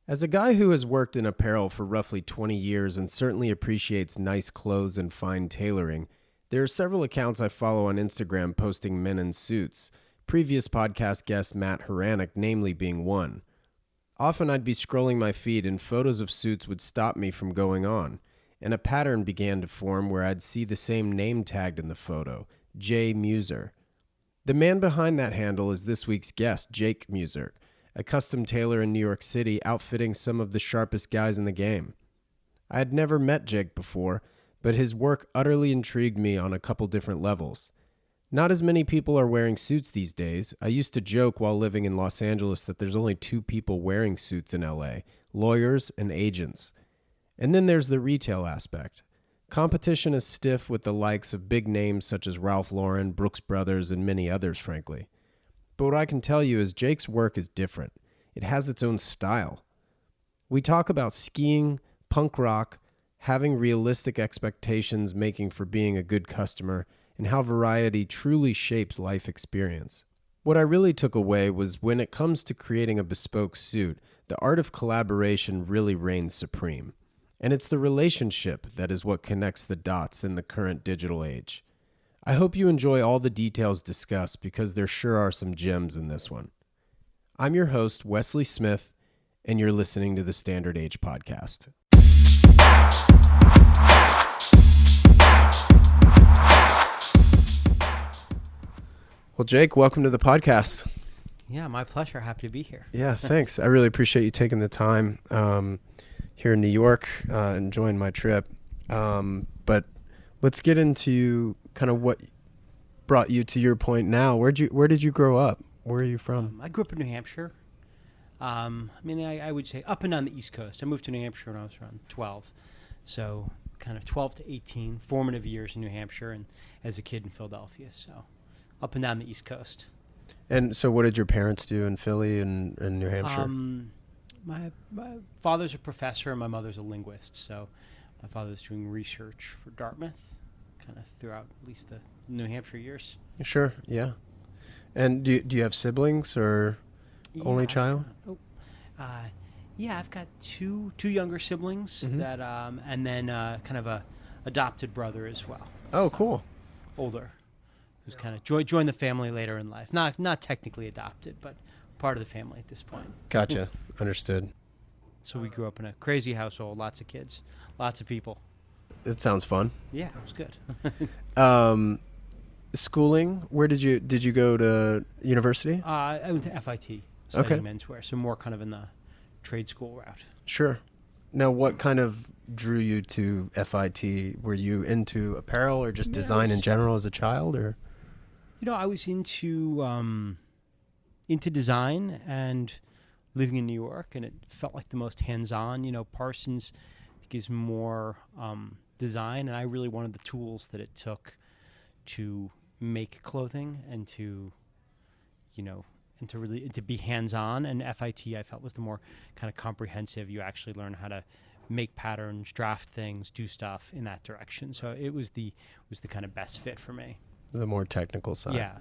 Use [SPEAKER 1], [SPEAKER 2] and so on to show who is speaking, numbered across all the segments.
[SPEAKER 1] As a guy who has worked in apparel for roughly 20 years and certainly appreciates nice clothes and fine tailoring, there are several accounts I follow on Instagram posting men in suits, previous podcast guest Matt Horanek namely being one. Often I'd be scrolling my feed and photos of suits would stop me from going on, and a pattern began to form where I'd see the same name tagged in the photo, J. Mueser. The man behind that handle is this week's guest, Jake Mueser, a custom tailor in New York City outfitting some of the sharpest guys in the game. I had never met Jake before, but his work utterly intrigued me on a couple different levels. Not as many people are wearing suits these days. I used to joke while living in Los Angeles that there's only two people wearing suits in LA, lawyers and agents. And then there's the retail aspect. Competition is stiff with the likes of big names such as Ralph Lauren, Brooks Brothers, and many others, frankly. But what I can tell you is Jake's work is different. It has its own style. We talk about skiing, punk rock, having realistic expectations making for being a good customer, and how variety truly shapes life experience. What I really took away was when it comes to creating a bespoke suit, the art of collaboration really reigns supreme. And it's the relationship that is what connects the dots in the current digital age. I hope you enjoy all the details discussed because there sure are some gems in this one. I'm your host, Wesley Smith, and you're listening to the Standard Age Podcast. Well, Jake, welcome to the podcast.
[SPEAKER 2] Yeah, my pleasure. Happy to be here.
[SPEAKER 1] Yeah, thanks. I really appreciate you taking the time here in New York, enjoying my trip. But let's get into kind of what brought you to your point now. Where did you grow up? Where are you from?
[SPEAKER 2] I grew up in New Hampshire. I would say up and down the East Coast. I moved to New Hampshire when I was around 12. So kind of 12 to 18, formative years in New Hampshire and as a kid in Philadelphia. So up and down the East Coast.
[SPEAKER 1] And so what did your parents do in Philly and New Hampshire?
[SPEAKER 2] My father's a professor and my mother's a linguist. So my father's doing research for Dartmouth kind of throughout at least the New Hampshire years.
[SPEAKER 1] Sure, yeah. And do you have siblings or only child?
[SPEAKER 2] I've got two younger siblings that, and then kind of a adopted brother as well.
[SPEAKER 1] Oh, cool.
[SPEAKER 2] Older, who's kind of joined the family later in life. Not technically adopted, but part of the family at this point.
[SPEAKER 1] Gotcha. Understood.
[SPEAKER 2] So we grew up in a crazy household, lots of kids, lots of people.
[SPEAKER 1] It sounds fun.
[SPEAKER 2] Yeah, it was good.
[SPEAKER 1] Schooling, where did you go to university?
[SPEAKER 2] I went to FIT, studying menswear, so more kind of in the trade school route.
[SPEAKER 1] Sure. Now, what kind of drew you to FIT? Were you into apparel or just design in general as a child, or?
[SPEAKER 2] I was into design and living in New York, and it felt like the most hands-on. Parsons is more design, and I really wanted the tools that it took to make clothing and to be hands-on. And FIT I felt was the more kind of comprehensive. You actually learn how to make patterns, draft things, do stuff in that direction. So it was the kind of best fit for me.
[SPEAKER 1] The more technical side.
[SPEAKER 2] Yeah.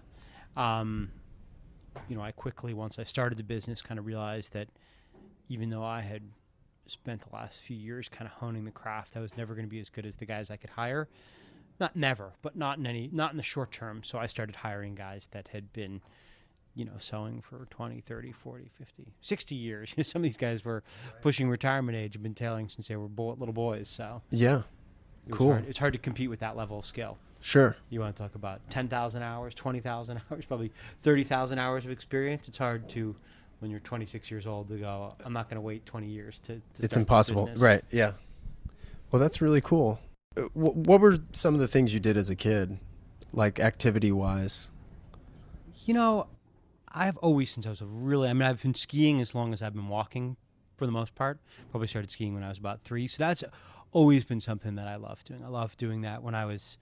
[SPEAKER 2] I quickly, once I started the business, kind of realized that even though I had spent the last few years kind of honing the craft, I was never going to be as good as the guys I could hire. Not never, but not in the short term. So I started hiring guys that had been, sewing for 20, 30, 40, 50, 60 years. Some of these guys were pushing retirement age, have been tailoring since they were little boys. So
[SPEAKER 1] yeah, cool.
[SPEAKER 2] It's hard to compete with that level of skill.
[SPEAKER 1] Sure.
[SPEAKER 2] You want to talk about 10,000 hours, 20,000 hours, probably 30,000 hours of experience. It's hard to, when you're 26 years old, to go, I'm not going to wait 20 years to
[SPEAKER 1] it's impossible. Right. Yeah. Well, that's really cool. What were some of the things you did as a kid, like activity-wise?
[SPEAKER 2] I've always, since I was I've been skiing as long as I've been walking for the most part. Probably started skiing when I was about 3. So that's always been something that I love doing. I love doing that when I was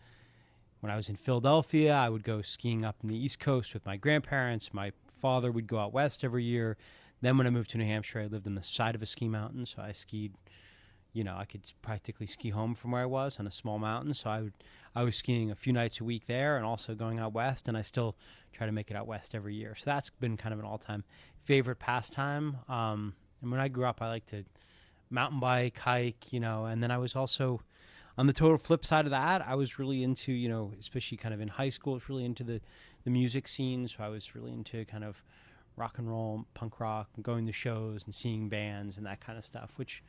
[SPEAKER 2] in Philadelphia. I would go skiing up in the East Coast with my grandparents. My father would go out west every year. Then when I moved to New Hampshire, I lived on the side of a ski mountain, so I skied. I could practically ski home from where I was on a small mountain. So I was skiing a few nights a week there and also going out west, and I still try to make it out west every year. So that's been kind of an all-time favorite pastime. And when I grew up, I liked to mountain bike, hike, and then I was also on the total flip side of that. I was really into, especially kind of in high school, I was really into the music scene. So I was really into kind of rock and roll, punk rock, and going to shows and seeing bands and that kind of stuff, which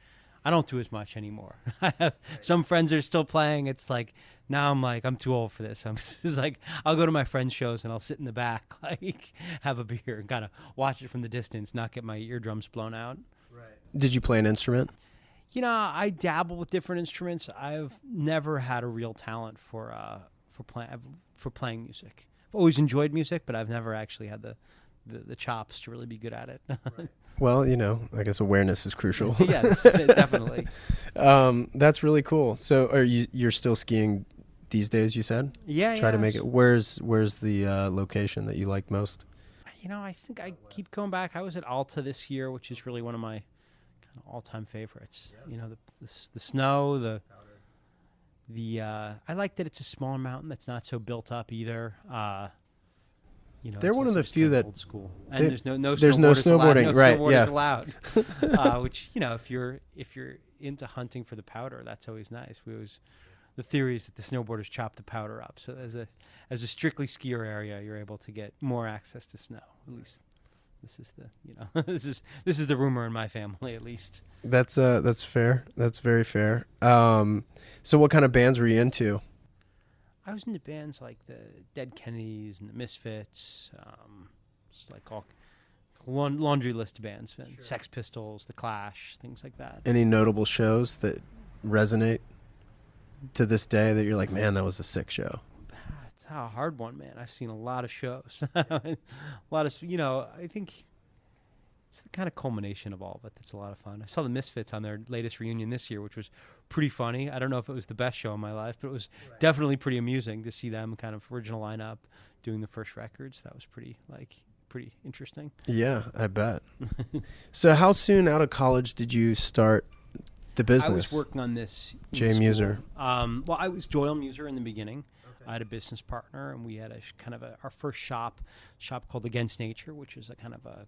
[SPEAKER 2] I don't do as much anymore. I have some friends are still playing. It's like, now I'm like, I'm too old for this. I'm just like, I'll go to my friends' shows and I'll sit in the back, like have a beer and kind of watch it from the distance, not get my eardrums blown out.
[SPEAKER 1] Right. Did you play an instrument?
[SPEAKER 2] I dabble with different instruments. I've never had a real talent for playing music. I've always enjoyed music, but I've never actually had the chops to really be good at it.
[SPEAKER 1] Right. Well, I guess awareness is crucial.
[SPEAKER 2] Yes, definitely.
[SPEAKER 1] That's really cool. So you're still skiing these days, you said?
[SPEAKER 2] Yeah.
[SPEAKER 1] Try to make it. Where's the location that you like most?
[SPEAKER 2] I think I keep going back. I was at Alta this year, which is really one of my kind of all-time favorites. Yeah. The snow, I like that it's a smaller mountain that's not so built up either.
[SPEAKER 1] They're one of the few that
[SPEAKER 2] old school, and there's no
[SPEAKER 1] snowboarding,
[SPEAKER 2] allowed.
[SPEAKER 1] right?
[SPEAKER 2] Snowboarders allowed, which if you're into hunting for the powder, that's always nice. The theory is that the snowboarders chop the powder up, so as a strictly skier area, you're able to get more access to snow. At least this is this is the rumor in my family, at least.
[SPEAKER 1] That's fair. That's very fair. So what kind of bands were you into?
[SPEAKER 2] I was into bands like the Dead Kennedys and the Misfits, just like all laundry list of bands, sure. Sex Pistols, The Clash, things like that.
[SPEAKER 1] Any notable shows that resonate to this day that you're like, man, that was a sick show?
[SPEAKER 2] It's a hard one, man. I've seen a lot of shows. I think it's the kind of culmination of all of it that's a lot of fun. I saw the Misfits on their latest reunion this year, which was pretty funny. I don't know if it was the best show in my life, but it was definitely pretty amusing to see them kind of original lineup doing the first records. That was pretty interesting.
[SPEAKER 1] Yeah, I bet. So how soon out of college did you start the business?
[SPEAKER 2] I was working on this
[SPEAKER 1] Jay Mueser.
[SPEAKER 2] Well, I was Doyle Mueser in the beginning. Okay. I had a business partner, and we had our first shop called Against Nature, which is a kind of a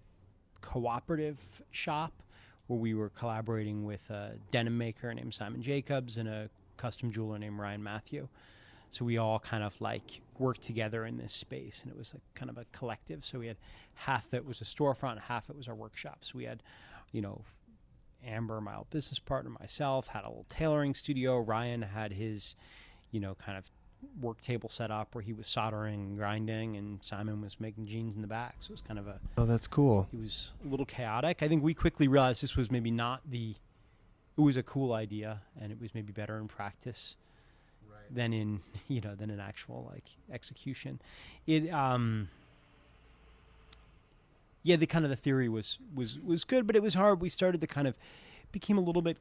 [SPEAKER 2] cooperative shop where we were collaborating with a denim maker named Simon Jacobs and a custom jeweler named Ryan Matthew. So we all kind of like worked together in this space, and it was kind of a collective. So we had half that was a storefront, half it was our workshop. So we had, Amber, my old business partner, myself, had a little tailoring studio. Ryan had his, kind of work table set up where he was soldering and grinding, and Simon was making jeans in the back. So it was kind of
[SPEAKER 1] oh, that's cool.
[SPEAKER 2] It was a little chaotic. I think we quickly realized this was maybe not it was a cool idea, and it was maybe better in practice than in actual execution. It the kind of the theory was good, but it was hard. We started to kind of became a little bit.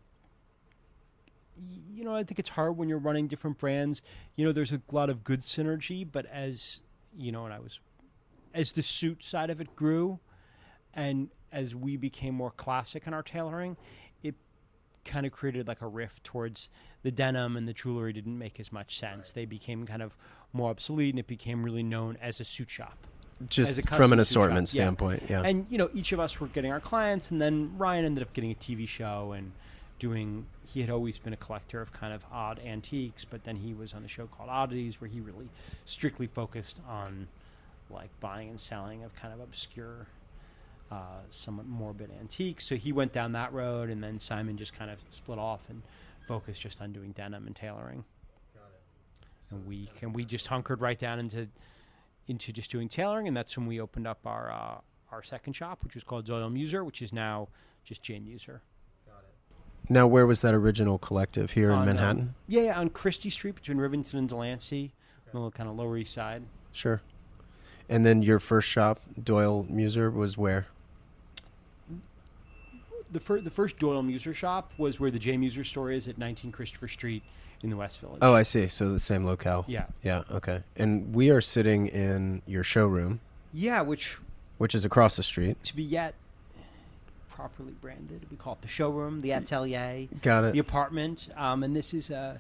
[SPEAKER 2] I think it's hard when you're running different brands. There's a lot of good synergy, but as the suit side of it grew, and as we became more classic in our tailoring, it kind of created like a rift towards the denim, and the jewelry didn't make as much sense. They became kind of more obsolete, and it became really known as a suit shop.
[SPEAKER 1] Just from an assortment standpoint, yeah.
[SPEAKER 2] And, each of us were getting our clients, and then Ryan ended up getting a TV show and he had always been a collector of kind of odd antiques, but then he was on a show called Oddities where he really strictly focused on like buying and selling of kind of obscure, somewhat morbid antiques. So he went down that road, and then Simon just kind of split off and focused just on doing denim and tailoring. Got it. And we just hunkered right down into just doing tailoring, and that's when we opened up our second shop, which was called Doyle Mueser, which is now just Jay Mueser.
[SPEAKER 1] Now, where was that original collective? Here in Manhattan?
[SPEAKER 2] On Christie Street between Rivington and Delancey, on the kind of Lower East Side.
[SPEAKER 1] Sure. And then your first shop, Doyle Mueser, was where?
[SPEAKER 2] The first Doyle Mueser shop was where the Jay Mueser store is at 19 Christopher Street in the West Village.
[SPEAKER 1] Oh, I see. So the same locale.
[SPEAKER 2] Yeah.
[SPEAKER 1] Yeah, okay. And we are sitting in your showroom.
[SPEAKER 2] Yeah, which
[SPEAKER 1] is across the street.
[SPEAKER 2] To be yet properly branded, we call it the showroom, the atelier,
[SPEAKER 1] got it,
[SPEAKER 2] the apartment, and this is our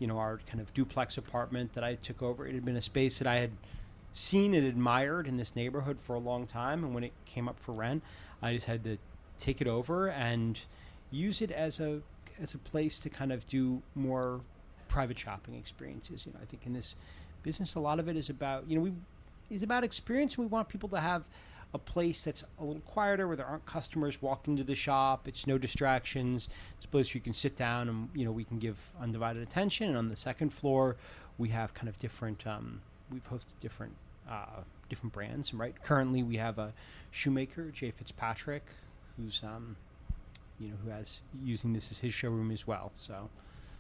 [SPEAKER 2] kind of duplex apartment that I took over. It had been a space that I had seen and admired in this neighborhood for a long time, and when it came up for rent, I just had to take it over and use it as a place to kind of do more private shopping experiences. I think in this business, a lot of it is about, is about experience. We want people to have a place that's a little quieter, where there aren't customers walking to the shop. It's no distractions. It's a place where you can sit down and, we can give undivided attention. And on the second floor, we have kind of different, we've hosted different brands. And right currently we have a shoemaker, Jay Fitzpatrick, who's, who has using this as his showroom as well. So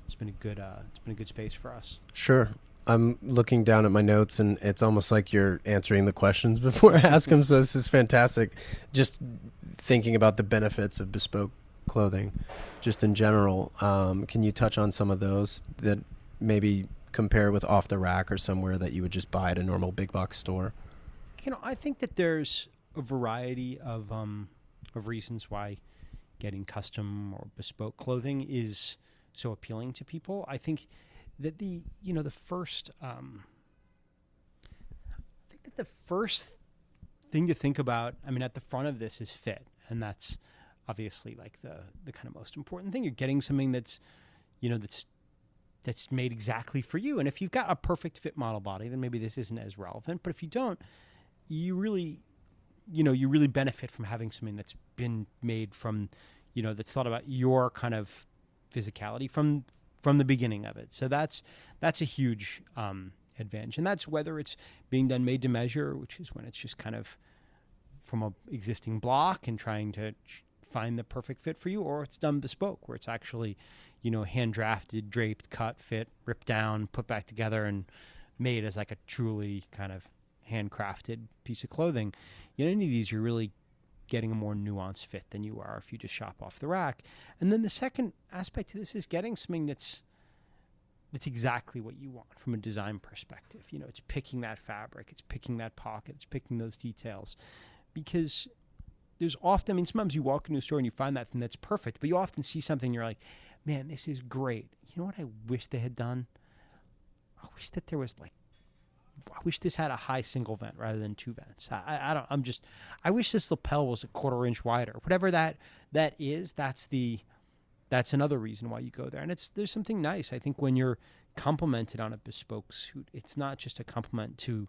[SPEAKER 2] it's been a good space for us.
[SPEAKER 1] Sure. I'm looking down at my notes, and it's almost like you're answering the questions before I ask them. So this is fantastic. Just thinking about the benefits of bespoke clothing, just in general. Can you touch on some of those that maybe compare with off the rack or somewhere that you would just buy at a normal big box store?
[SPEAKER 2] I think that there's a variety of reasons why getting custom or bespoke clothing is so appealing to people. I think that the first thing to think about, at the front of this is fit, and that's obviously like the kind of most important thing. You're getting something that's made exactly for you. And if you've got a perfect fit model body, then maybe this isn't as relevant. But if you don't, you really benefit from having something that's been made from, that's thought about your kind of physicality from the beginning of it. So that's a huge advantage. And that's whether it's being done made to measure, which is when it's just kind of from a existing block and trying to find the perfect fit for you, or it's done bespoke, where it's actually, hand drafted, draped, cut, fit, ripped down, put back together, and made as like a truly kind of handcrafted piece of clothing. Any of these, you're really getting a more nuanced fit than you are if you just shop off the rack. And then the second aspect to this is getting something that's exactly what you want from a design perspective. It's picking that fabric, it's picking that pocket, it's picking those details. Because there's often, sometimes you walk into a store and you find that thing that's perfect, but you often see something and you're like, man, this is great. You know what I wish they had done? I wish that there was I wish this had a high single vent rather than two vents. I wish this lapel was a 1/4 inch wider. Whatever that is, that's another reason why you go there. And there's something nice. I think when you're complimented on a bespoke suit, it's not just a compliment to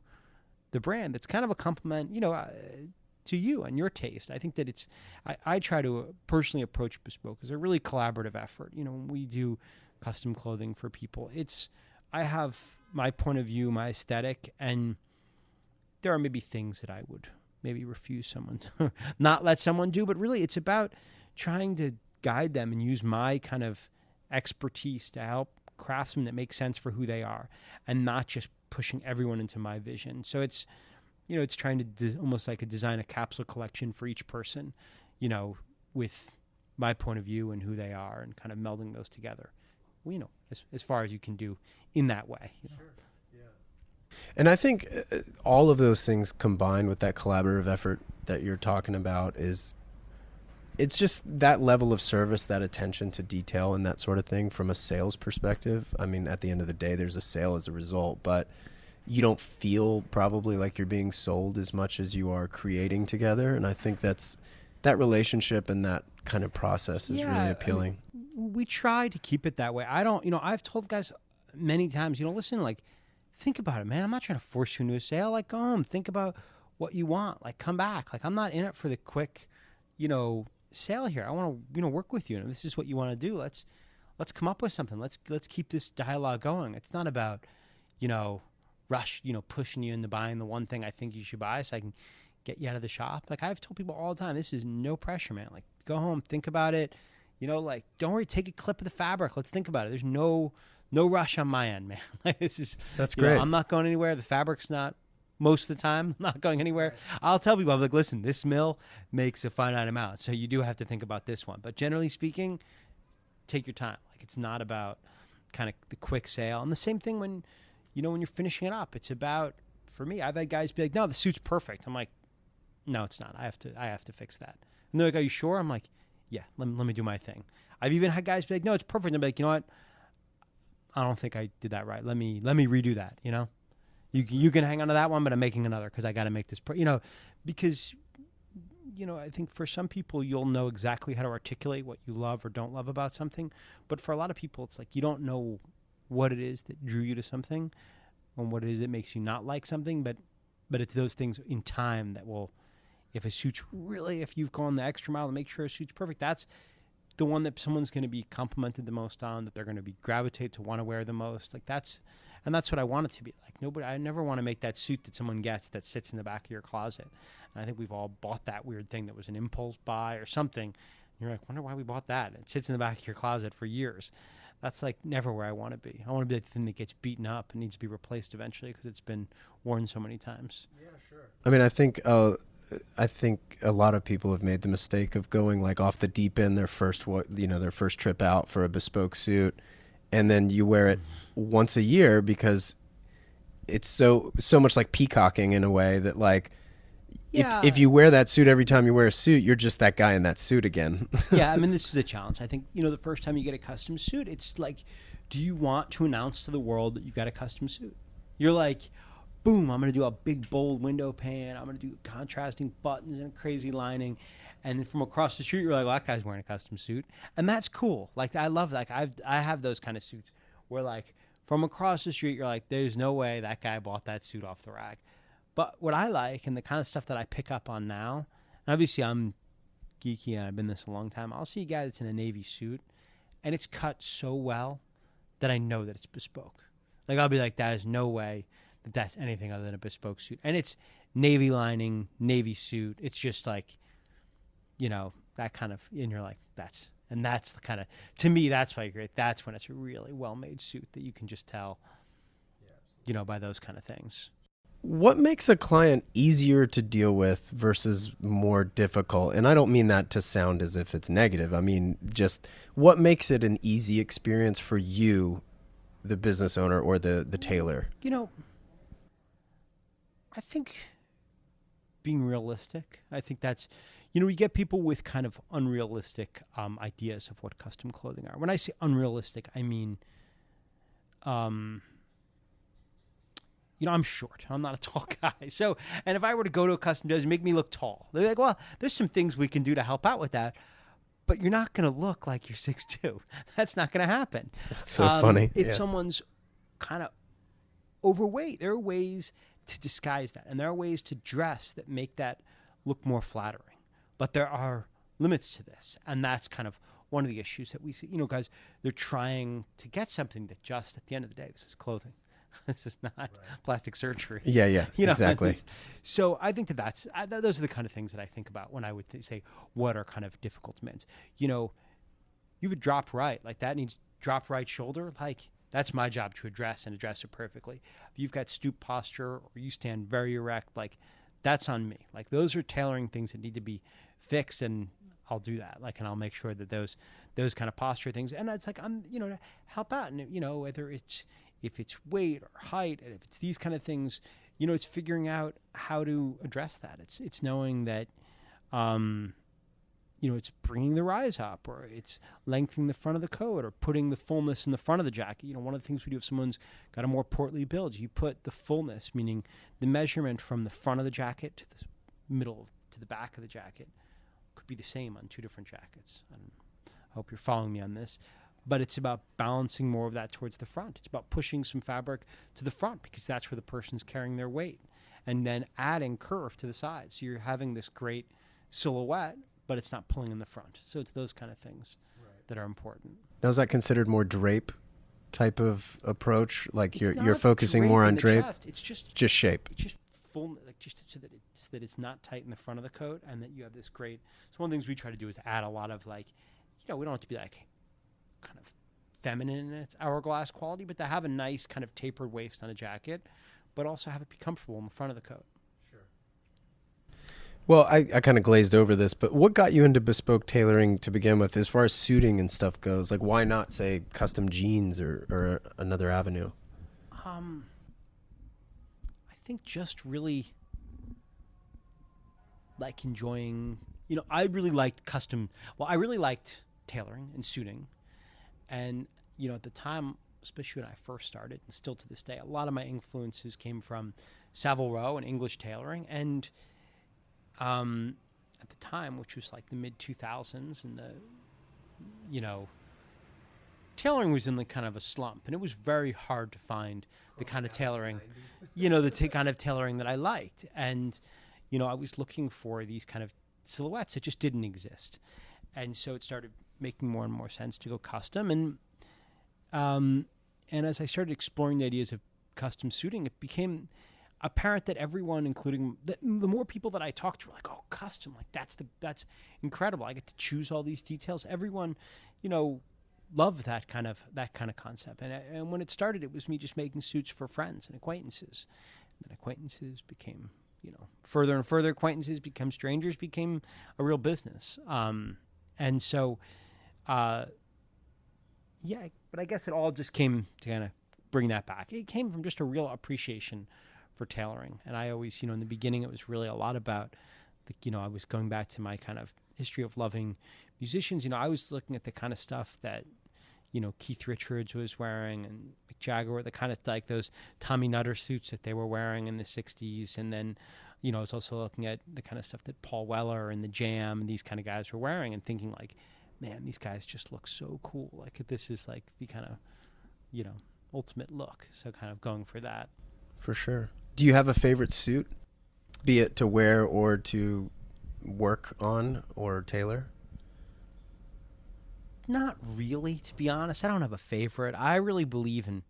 [SPEAKER 2] the brand. It's kind of a compliment, to you and your taste. I think that I try to personally approach bespoke as a really collaborative effort. When we do custom clothing for people, I have my point of view, my aesthetic, and there are maybe things that I would maybe refuse someone to not let someone do, but really it's about trying to guide them and use my kind of expertise to help craft something that makes sense for who they are, and not just pushing everyone into my vision. So it's trying to almost like design a capsule collection for each person, with my point of view and who they are, and kind of melding those together. Well, as far as you can do in that way. Sure.
[SPEAKER 1] Yeah. And I think all of those things combined with that collaborative effort that you're talking about it's just that level of service, that attention to detail and that sort of thing from a sales perspective. At the end of the day, there's a sale as a result, but you don't feel probably like you're being sold as much as you are creating together. And I think that relationship and that kind of process is really appealing.
[SPEAKER 2] We try to keep it that way. I've told guys many times, listen, think about it, man. I'm not trying to force you into a sale. Go home, think about what you want. Come back. I'm not in it for the quick, sale here. I want to, work with you. And if this is what you want to do, let's come up with something. Let's keep this dialogue going. It's not about, rush, pushing you into buying the one thing I think you should buy so I can get you out of the shop. I've told people all the time, this is no pressure, man. Go home, think about it. Don't worry, take a clip of the fabric. Let's think about it. There's no rush on my end, man.
[SPEAKER 1] That's great.
[SPEAKER 2] I'm not going anywhere. The fabric's not, most of the time, not going anywhere. Right. I'll tell people, I'm like, listen, this mill makes a finite amount, so you do have to think about this one. But generally speaking, take your time. It's not about kind of the quick sale. And the same thing when you're finishing it up. It's about, for me, I've had guys be like, no, the suit's perfect. I'm like, no, it's not. I have to fix that. And they're like, are you sure? I'm like, yeah, let me do my thing. I've even had guys be like, no, it's perfect. And I'm like, you know what? I don't think I did that right. Let me redo that. You can hang on to that one, but I'm making another because I got to make this. Because I think for some people, you'll know exactly how to articulate what you love or don't love about something. But for a lot of people, it's like you don't know what it is that drew you to something and what it is that makes you not like something. But it's those things in time that will, if you've gone the extra mile to make sure a suit's perfect, that's the one that someone's going to be complimented the most on, that they're going to be gravitate to want to wear the most. Like that's what I want it to be like. I never want to make that suit that someone gets that sits in the back of your closet. And I think we've all bought that weird thing that was an impulse buy or something. And you're like, wonder why we bought that. It sits in the back of your closet for years. That's like never where I want to be. I want to be the thing that gets beaten up and needs to be replaced eventually because it's been worn so many times.
[SPEAKER 1] Yeah, sure. I mean, I think a lot of people have made the mistake of going like off the deep end their first trip out for a bespoke suit, and then you wear it once a year because it's so much like peacocking in a way that like if you wear that suit every time you wear a suit, you're just that guy in that suit again.
[SPEAKER 2] Yeah, I mean, this is a challenge. I think, the first time you get a custom suit, it's like, do you want to announce to the world that you got a custom suit? You're like, boom, I'm going to do a big, bold window pane. I'm going to do contrasting buttons and crazy lining. And then from across the street, you're like, well, that guy's wearing a custom suit. And that's cool. Like, I love, like, I have those kind of suits where, like, from across the street, you're like, there's no way that guy bought that suit off the rack. But what I like and the kind of stuff that I pick up on now, and obviously I'm geeky and I've been this a long time, I'll see a guy that's in a navy suit and it's cut so well that I know that it's bespoke. Like, I'll be like, there's no way that that's anything other than a bespoke suit. And it's navy lining, navy suit. It's just like, that kind of, and you're like, that's the kind of, to me, that's why great. That's when it's a really well-made suit that you can just tell, by those kind of things.
[SPEAKER 1] What makes a client easier to deal with versus more difficult? And I don't mean that to sound as if it's negative. I mean, just what makes it an easy experience for you, the business owner or the tailor?
[SPEAKER 2] I think being realistic. I think that's, we get people with kind of unrealistic ideas of what custom clothing are. When I say unrealistic, I mean, I'm short. I'm not a tall guy. So, and if I were to go to a custom does make me look tall. They're like, well, there's some things we can do to help out with that, but you're not going to look like you're 6'2". That's not going to happen.
[SPEAKER 1] That's so funny.
[SPEAKER 2] If someone's kind of overweight, there are ways to disguise that. And there are ways to dress that make that look more flattering. But there are limits to this. And that's kind of one of the issues that we see. Guys, they're trying to get something that just, at the end of the day, this is clothing. This is not plastic surgery.
[SPEAKER 1] Yeah, exactly.
[SPEAKER 2] So I think those are the kind of things that I think about when I would say what are kind of difficult demands. You have a dropped right, like that needs dropped right shoulder. Like that's my job to address and address it perfectly. If you've got stoop posture or you stand very erect, like that's on me. Like those are tailoring things that need to be fixed, and I'll do that. Like, and I'll make sure that those kind of posture things, and it's like I'm to help out, and whether it's if it's weight or height, and if it's these kind of things, it's figuring out how to address that. It's knowing that, it's bringing the rise up, or it's lengthening the front of the coat, or putting the fullness in the front of the jacket. One of the things we do if someone's got a more portly build, you put the fullness, meaning the measurement from the front of the jacket to the middle to the back of the jacket, could be the same on two different jackets. I hope you're following me on this. But it's about balancing more of that towards the front. It's about pushing some fabric to the front because that's where the person's carrying their weight. And then adding curve to the side. So you're having this great silhouette, but it's not pulling in the front. So it's those kind of things that are important.
[SPEAKER 1] Now, is that considered more drape type of approach? Like you're focusing more on drape?
[SPEAKER 2] It's just
[SPEAKER 1] shape.
[SPEAKER 2] It's just full, like just so that it's not tight in the front of the coat, and that you have this great. So one of the things we try to do is add a lot of like, we don't have to be like kind of feminine in its hourglass quality, but to have a nice kind of tapered waist on a jacket, but also have it be comfortable in the front of the coat.
[SPEAKER 1] Sure. Well, I kind of glazed over this, but what got you into bespoke tailoring to begin with, as far as suiting and stuff goes? Like, why not, say, custom jeans or another avenue?
[SPEAKER 2] I think just really like enjoying, I really liked I really liked tailoring and suiting. And, at the time, especially when I first started, and still to this day, a lot of my influences came from Savile Row and English tailoring. And at the time, which was like the mid 2000s, and the, you know, tailoring was in the kind of a slump, and it was very hard to find the kind of tailoring, the kind of tailoring that I liked. And, I was looking for these kind of silhouettes that just didn't exist. And so it started making more and more sense to go custom. And as I started exploring the ideas of custom suiting, it became apparent that everyone, including the more people that I talked to, were like, "Oh, custom! Like that's incredible! I get to choose all these details." Everyone, loved that kind of concept. And when it started, it was me just making suits for friends and acquaintances. And then acquaintances became, further and further acquaintances become strangers, became a real business. And so, but I guess it all just came to kind of bring that back. It came from just a real appreciation for tailoring. And I always, in the beginning, it was really a lot about, I was going back to my kind of history of loving musicians. I was looking at the kind of stuff that, Keith Richards was wearing and Mick Jagger, the kind of like those Tommy Nutter suits that they were wearing in the 60s. And then, I was also looking at the kind of stuff that Paul Weller and the Jam and these kind of guys were wearing and thinking like, man, these guys just look so cool. Like this is like the kind of, ultimate look. So kind of going for that.
[SPEAKER 1] For sure. Do you have a favorite suit, be it to wear or to work on or tailor?
[SPEAKER 2] Not really, to be honest. I don't have a favorite. I really believe in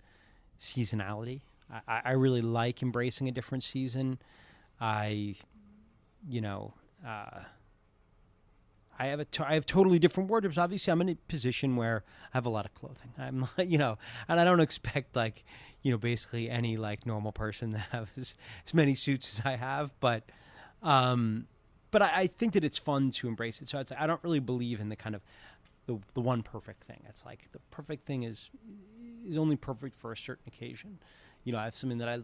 [SPEAKER 2] seasonality. I really like embracing a different season. I have totally different wardrobes. Obviously, I'm in a position where I have a lot of clothing. I'm, and I don't expect basically any like normal person to have as many suits as I have. But I think that it's fun to embrace it. So I don't really believe in the kind of the one perfect thing. It's like the perfect thing is only perfect for a certain occasion. I have something that I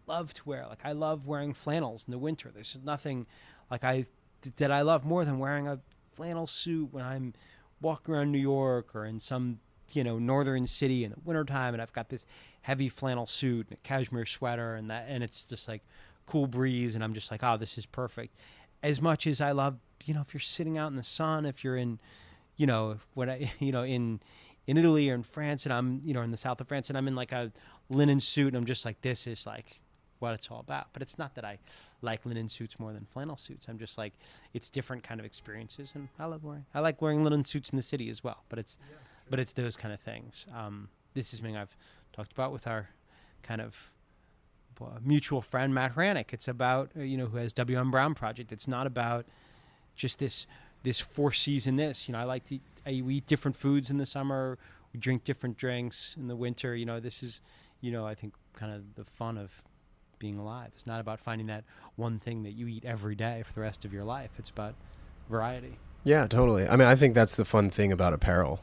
[SPEAKER 2] love to wear. Like I love wearing flannels in the winter. There's nothing like that I love more than wearing a flannel suit when I'm walking around New York or in some northern city in the wintertime, and I've got this heavy flannel suit and a cashmere sweater and it's just like cool breeze, and I'm just like, oh, this is perfect. As much as I love, if you're sitting out in the sun, if you're in when I in Italy or in France, and I'm in the south of France, and I'm in like a linen suit, and I'm just like, this is like what it's all about. But it's not that I like linen suits more than flannel suits. I'm just like, it's different kind of experiences, and I like wearing linen suits in the city as well. But it's those kind of things. This is something I've talked about with our kind of mutual friend Matt Rannick. It's about who has WM Brown Project. It's not about just this four season. We eat different foods in the summer. We drink different drinks in the winter. This is I think kind of the fun of being alive. It's not about finding that one thing that you eat every day for the rest of your life. It's about variety.
[SPEAKER 1] Yeah, totally. I mean, I think that's the fun thing about apparel,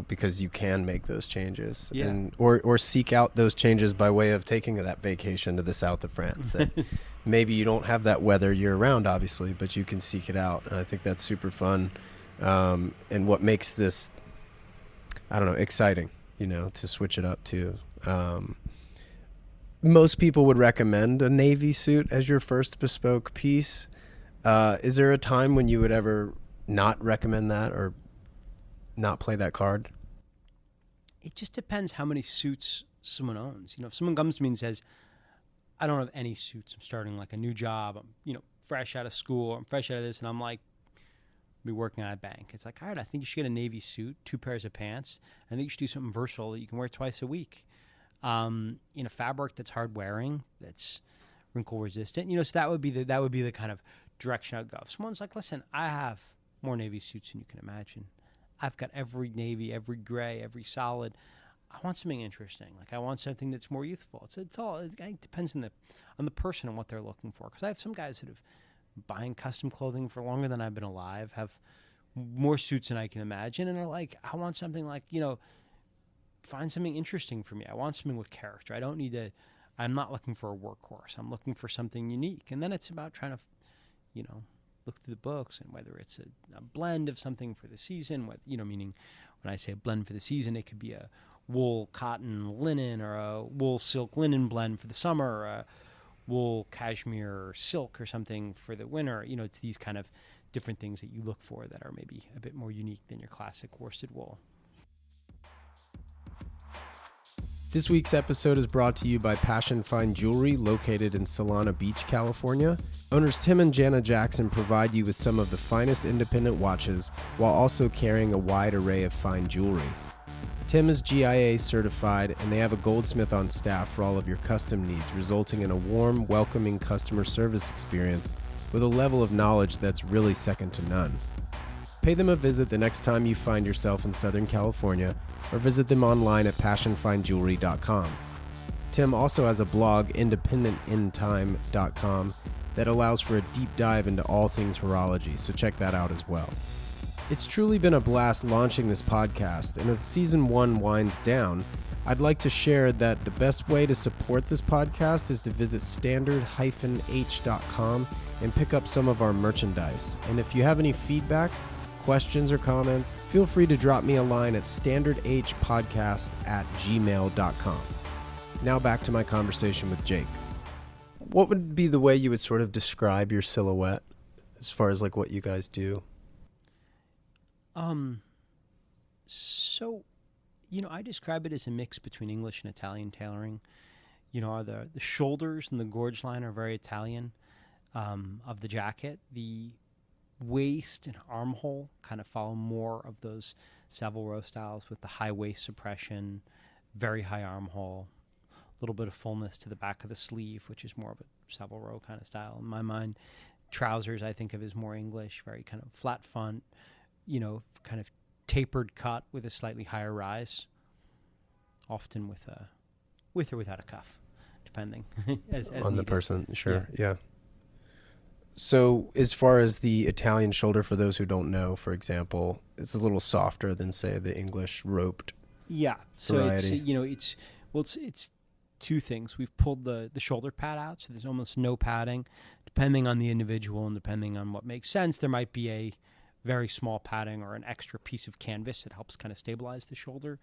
[SPEAKER 1] because you can make those changes, and or seek out those changes by way of taking that vacation to the south of France. That maybe you don't have that weather year round, obviously, but you can seek it out, and I think that's super fun. And what makes this, I don't know, exciting, to switch it up to. Most people would recommend a navy suit as your first bespoke piece. Is there a time when you would ever not recommend that or not play that card?
[SPEAKER 2] It just depends how many suits someone owns. If someone comes to me and says, I don't have any suits, I'm starting like a new job, I'm fresh out of school, I'm fresh out of this, and I'm like, be working at a bank. It's like, all right, I think you should get a navy suit, 2 pairs of pants. I think you should do something versatile that you can wear twice a week. In a fabric that's hard wearing, that's wrinkle resistant. So that would be the kind of direction I'd go. If someone's like, listen, I have more navy suits than you can imagine. I've got every navy, every gray, every solid. I want something interesting. Like I want something that's more youthful. It depends on the person and what they're looking for. Because I have some guys that have buying custom clothing for longer than I've been alive, have more suits than I can imagine, and are like, I want something like, find something interesting for me. I want something with character. I'm not looking for a workhorse. I'm looking for something unique. And then it's about trying to, look through the books and whether it's a blend of something for the season, meaning when I say a blend for the season, it could be a wool, cotton, linen, or a wool, silk, linen blend for the summer, or a wool, cashmere, or silk or something for the winter. It's these kind of different things that you look for that are maybe a bit more unique than your classic worsted wool.
[SPEAKER 1] This week's episode is brought to you by Passion Fine Jewelry, located in Solana Beach, California. Owners Tim and Jana Jackson provide you with some of the finest independent watches while also carrying a wide array of fine jewelry. Tim is GIA certified, and they have a goldsmith on staff for all of your custom needs, resulting in a warm, welcoming customer service experience with a level of knowledge that's really second to none. Pay them a visit the next time you find yourself in Southern California, or visit them online at passionfinejewelry.com. Tim also has a blog, independentintime.com, that allows for a deep dive into all things horology, so check that out as well. It's truly been a blast launching this podcast, and as season 1 winds down, I'd like to share that the best way to support this podcast is to visit standard-h.com and pick up some of our merchandise. And if you have any feedback, questions, or comments, feel free to drop me a line at standardhpodcast@gmail.com. Now back to my conversation with Jake. What would be the way you would sort of describe your silhouette as far as like what you guys do?
[SPEAKER 2] So, I describe it as a mix between English and Italian tailoring. The shoulders and the gorge line are very Italian of the jacket. The waist and armhole kind of follow more of those Savile Row styles with the high waist suppression, very high armhole, a little bit of fullness to the back of the sleeve, which is more of a Savile Row kind of style in my mind. Trousers I think of as more English, very kind of flat front, kind of tapered cut with a slightly higher rise, often with or without a cuff, depending as
[SPEAKER 1] on
[SPEAKER 2] needed.
[SPEAKER 1] The person. Sure. Yeah. So as far as the Italian shoulder, for those who don't know, for example, it's a little softer than, say, the English roped.
[SPEAKER 2] Yeah. So
[SPEAKER 1] variety.
[SPEAKER 2] it's two things. We've pulled the shoulder pad out, so there's almost no padding. Depending on the individual and depending on what makes sense, there might be a very small padding or an extra piece of canvas that helps kind of stabilize the shoulder.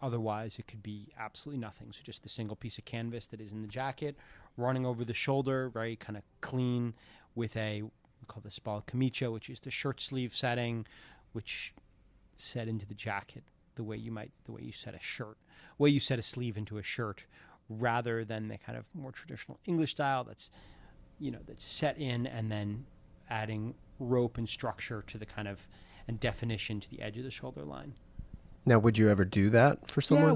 [SPEAKER 2] Otherwise, it could be absolutely nothing. So just the single piece of canvas that is in the jacket, running over the shoulder, very kind of clean with we call this spalla camicia, which is the shirt sleeve setting, which set into the jacket the way you set a shirt, the way you set a sleeve into a shirt, rather than the kind of more traditional English style that's set in and then adding rope and structure to the kind of and definition to the edge of the shoulder line.
[SPEAKER 1] Now, would you ever do that for someone?
[SPEAKER 2] Yeah,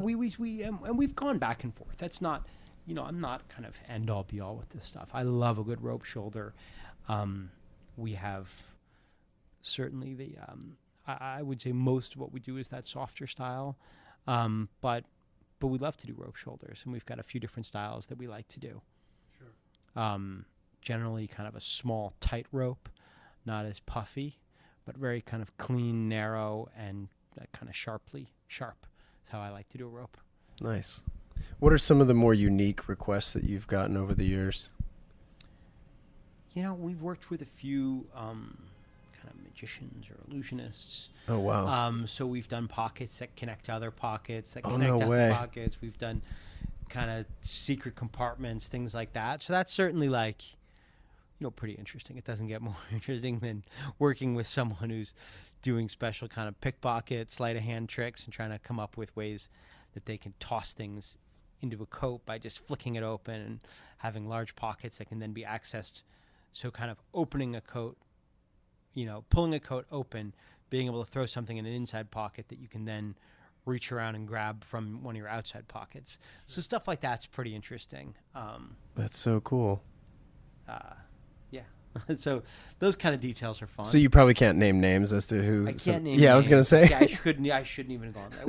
[SPEAKER 2] and we've gone back and forth. That's not, I'm not kind of end all be all with this stuff. I love a good rope shoulder. We have certainly I would say most of what we do is that softer style, but we love to do rope shoulders, and we've got a few different styles that we like to do.
[SPEAKER 1] Sure.
[SPEAKER 2] Generally kind of a small, tight rope, not as puffy, but very kind of clean, narrow, and kind of sharp is how I like to do a rope.
[SPEAKER 1] Nice. What are some of the more unique requests that you've gotten over the years?
[SPEAKER 2] We've worked with a few kind of magicians or illusionists.
[SPEAKER 1] Oh, wow.
[SPEAKER 2] So we've done pockets that connect to other pockets, that
[SPEAKER 1] Oh,
[SPEAKER 2] connect
[SPEAKER 1] no
[SPEAKER 2] to
[SPEAKER 1] way.
[SPEAKER 2] other pockets. We've done kind of secret compartments, things like that. So that's certainly pretty interesting. It doesn't get more interesting than working with someone who's doing special kind of pickpocket, sleight of hand tricks and trying to come up with ways that they can toss things into a coat by just flicking it open and having large pockets that can then be accessed. So kind of opening a coat, pulling a coat open, being able to throw something in an inside pocket that you can then reach around and grab from one of your outside pockets. So stuff like that's pretty interesting.
[SPEAKER 1] That's so cool.
[SPEAKER 2] Yeah. So those kind of details are fun.
[SPEAKER 1] So you probably can't name names as to who.
[SPEAKER 2] I can't name
[SPEAKER 1] Yeah,
[SPEAKER 2] names.
[SPEAKER 1] I was going to say.
[SPEAKER 2] Yeah, I shouldn't even have gone there.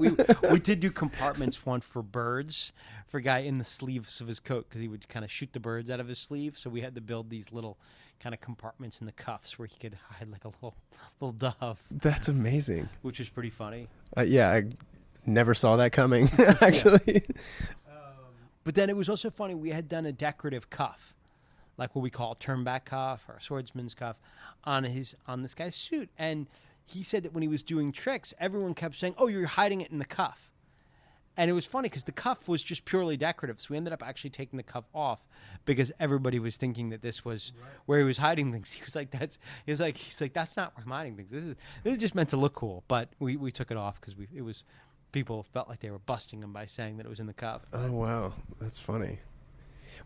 [SPEAKER 2] We did do compartments one for birds, for a guy in the sleeves of his coat, because he would kind of shoot the birds out of his sleeve. So we had to build these little kind of compartments in the cuffs where he could hide like a little dove.
[SPEAKER 1] That's amazing.
[SPEAKER 2] Which is pretty funny.
[SPEAKER 1] Yeah, I never saw that coming, actually.
[SPEAKER 2] But then it was also funny. We had done a decorative cuff, like what we call a turnback cuff or a swordsman's cuff, on this guy's suit. And he said that when he was doing tricks, everyone kept saying, "Oh, you're hiding it in the cuff." And it was funny because the cuff was just purely decorative. So we ended up actually taking the cuff off because everybody was thinking that this was where he was hiding things. He was like, that's not where I'm hiding things. This is just meant to look cool. But we took it off because people felt like they were busting him by saying that it was in the cuff.
[SPEAKER 1] Oh, wow. That's funny.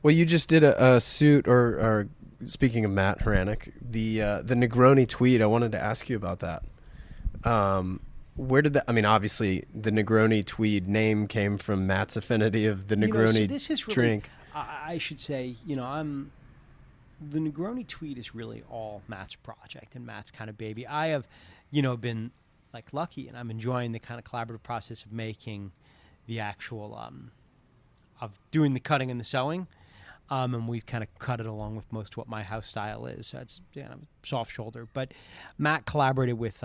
[SPEAKER 1] Well, you just did a suit, or speaking of Matt Hranek, the Negroni Tweed. I wanted to ask you about that. Where did that? I mean, obviously, the Negroni Tweed name came from Matt's affinity of the Negroni
[SPEAKER 2] this is really,
[SPEAKER 1] drink.
[SPEAKER 2] I should say, the Negroni Tweed is really all Matt's project and Matt's kind of baby. I have, been like lucky, and I'm enjoying the kind of collaborative process of making the actual, of doing the cutting and the sewing. And we've kind of cut it along with most of what my house style is. So it's soft shoulder. But Matt collaborated with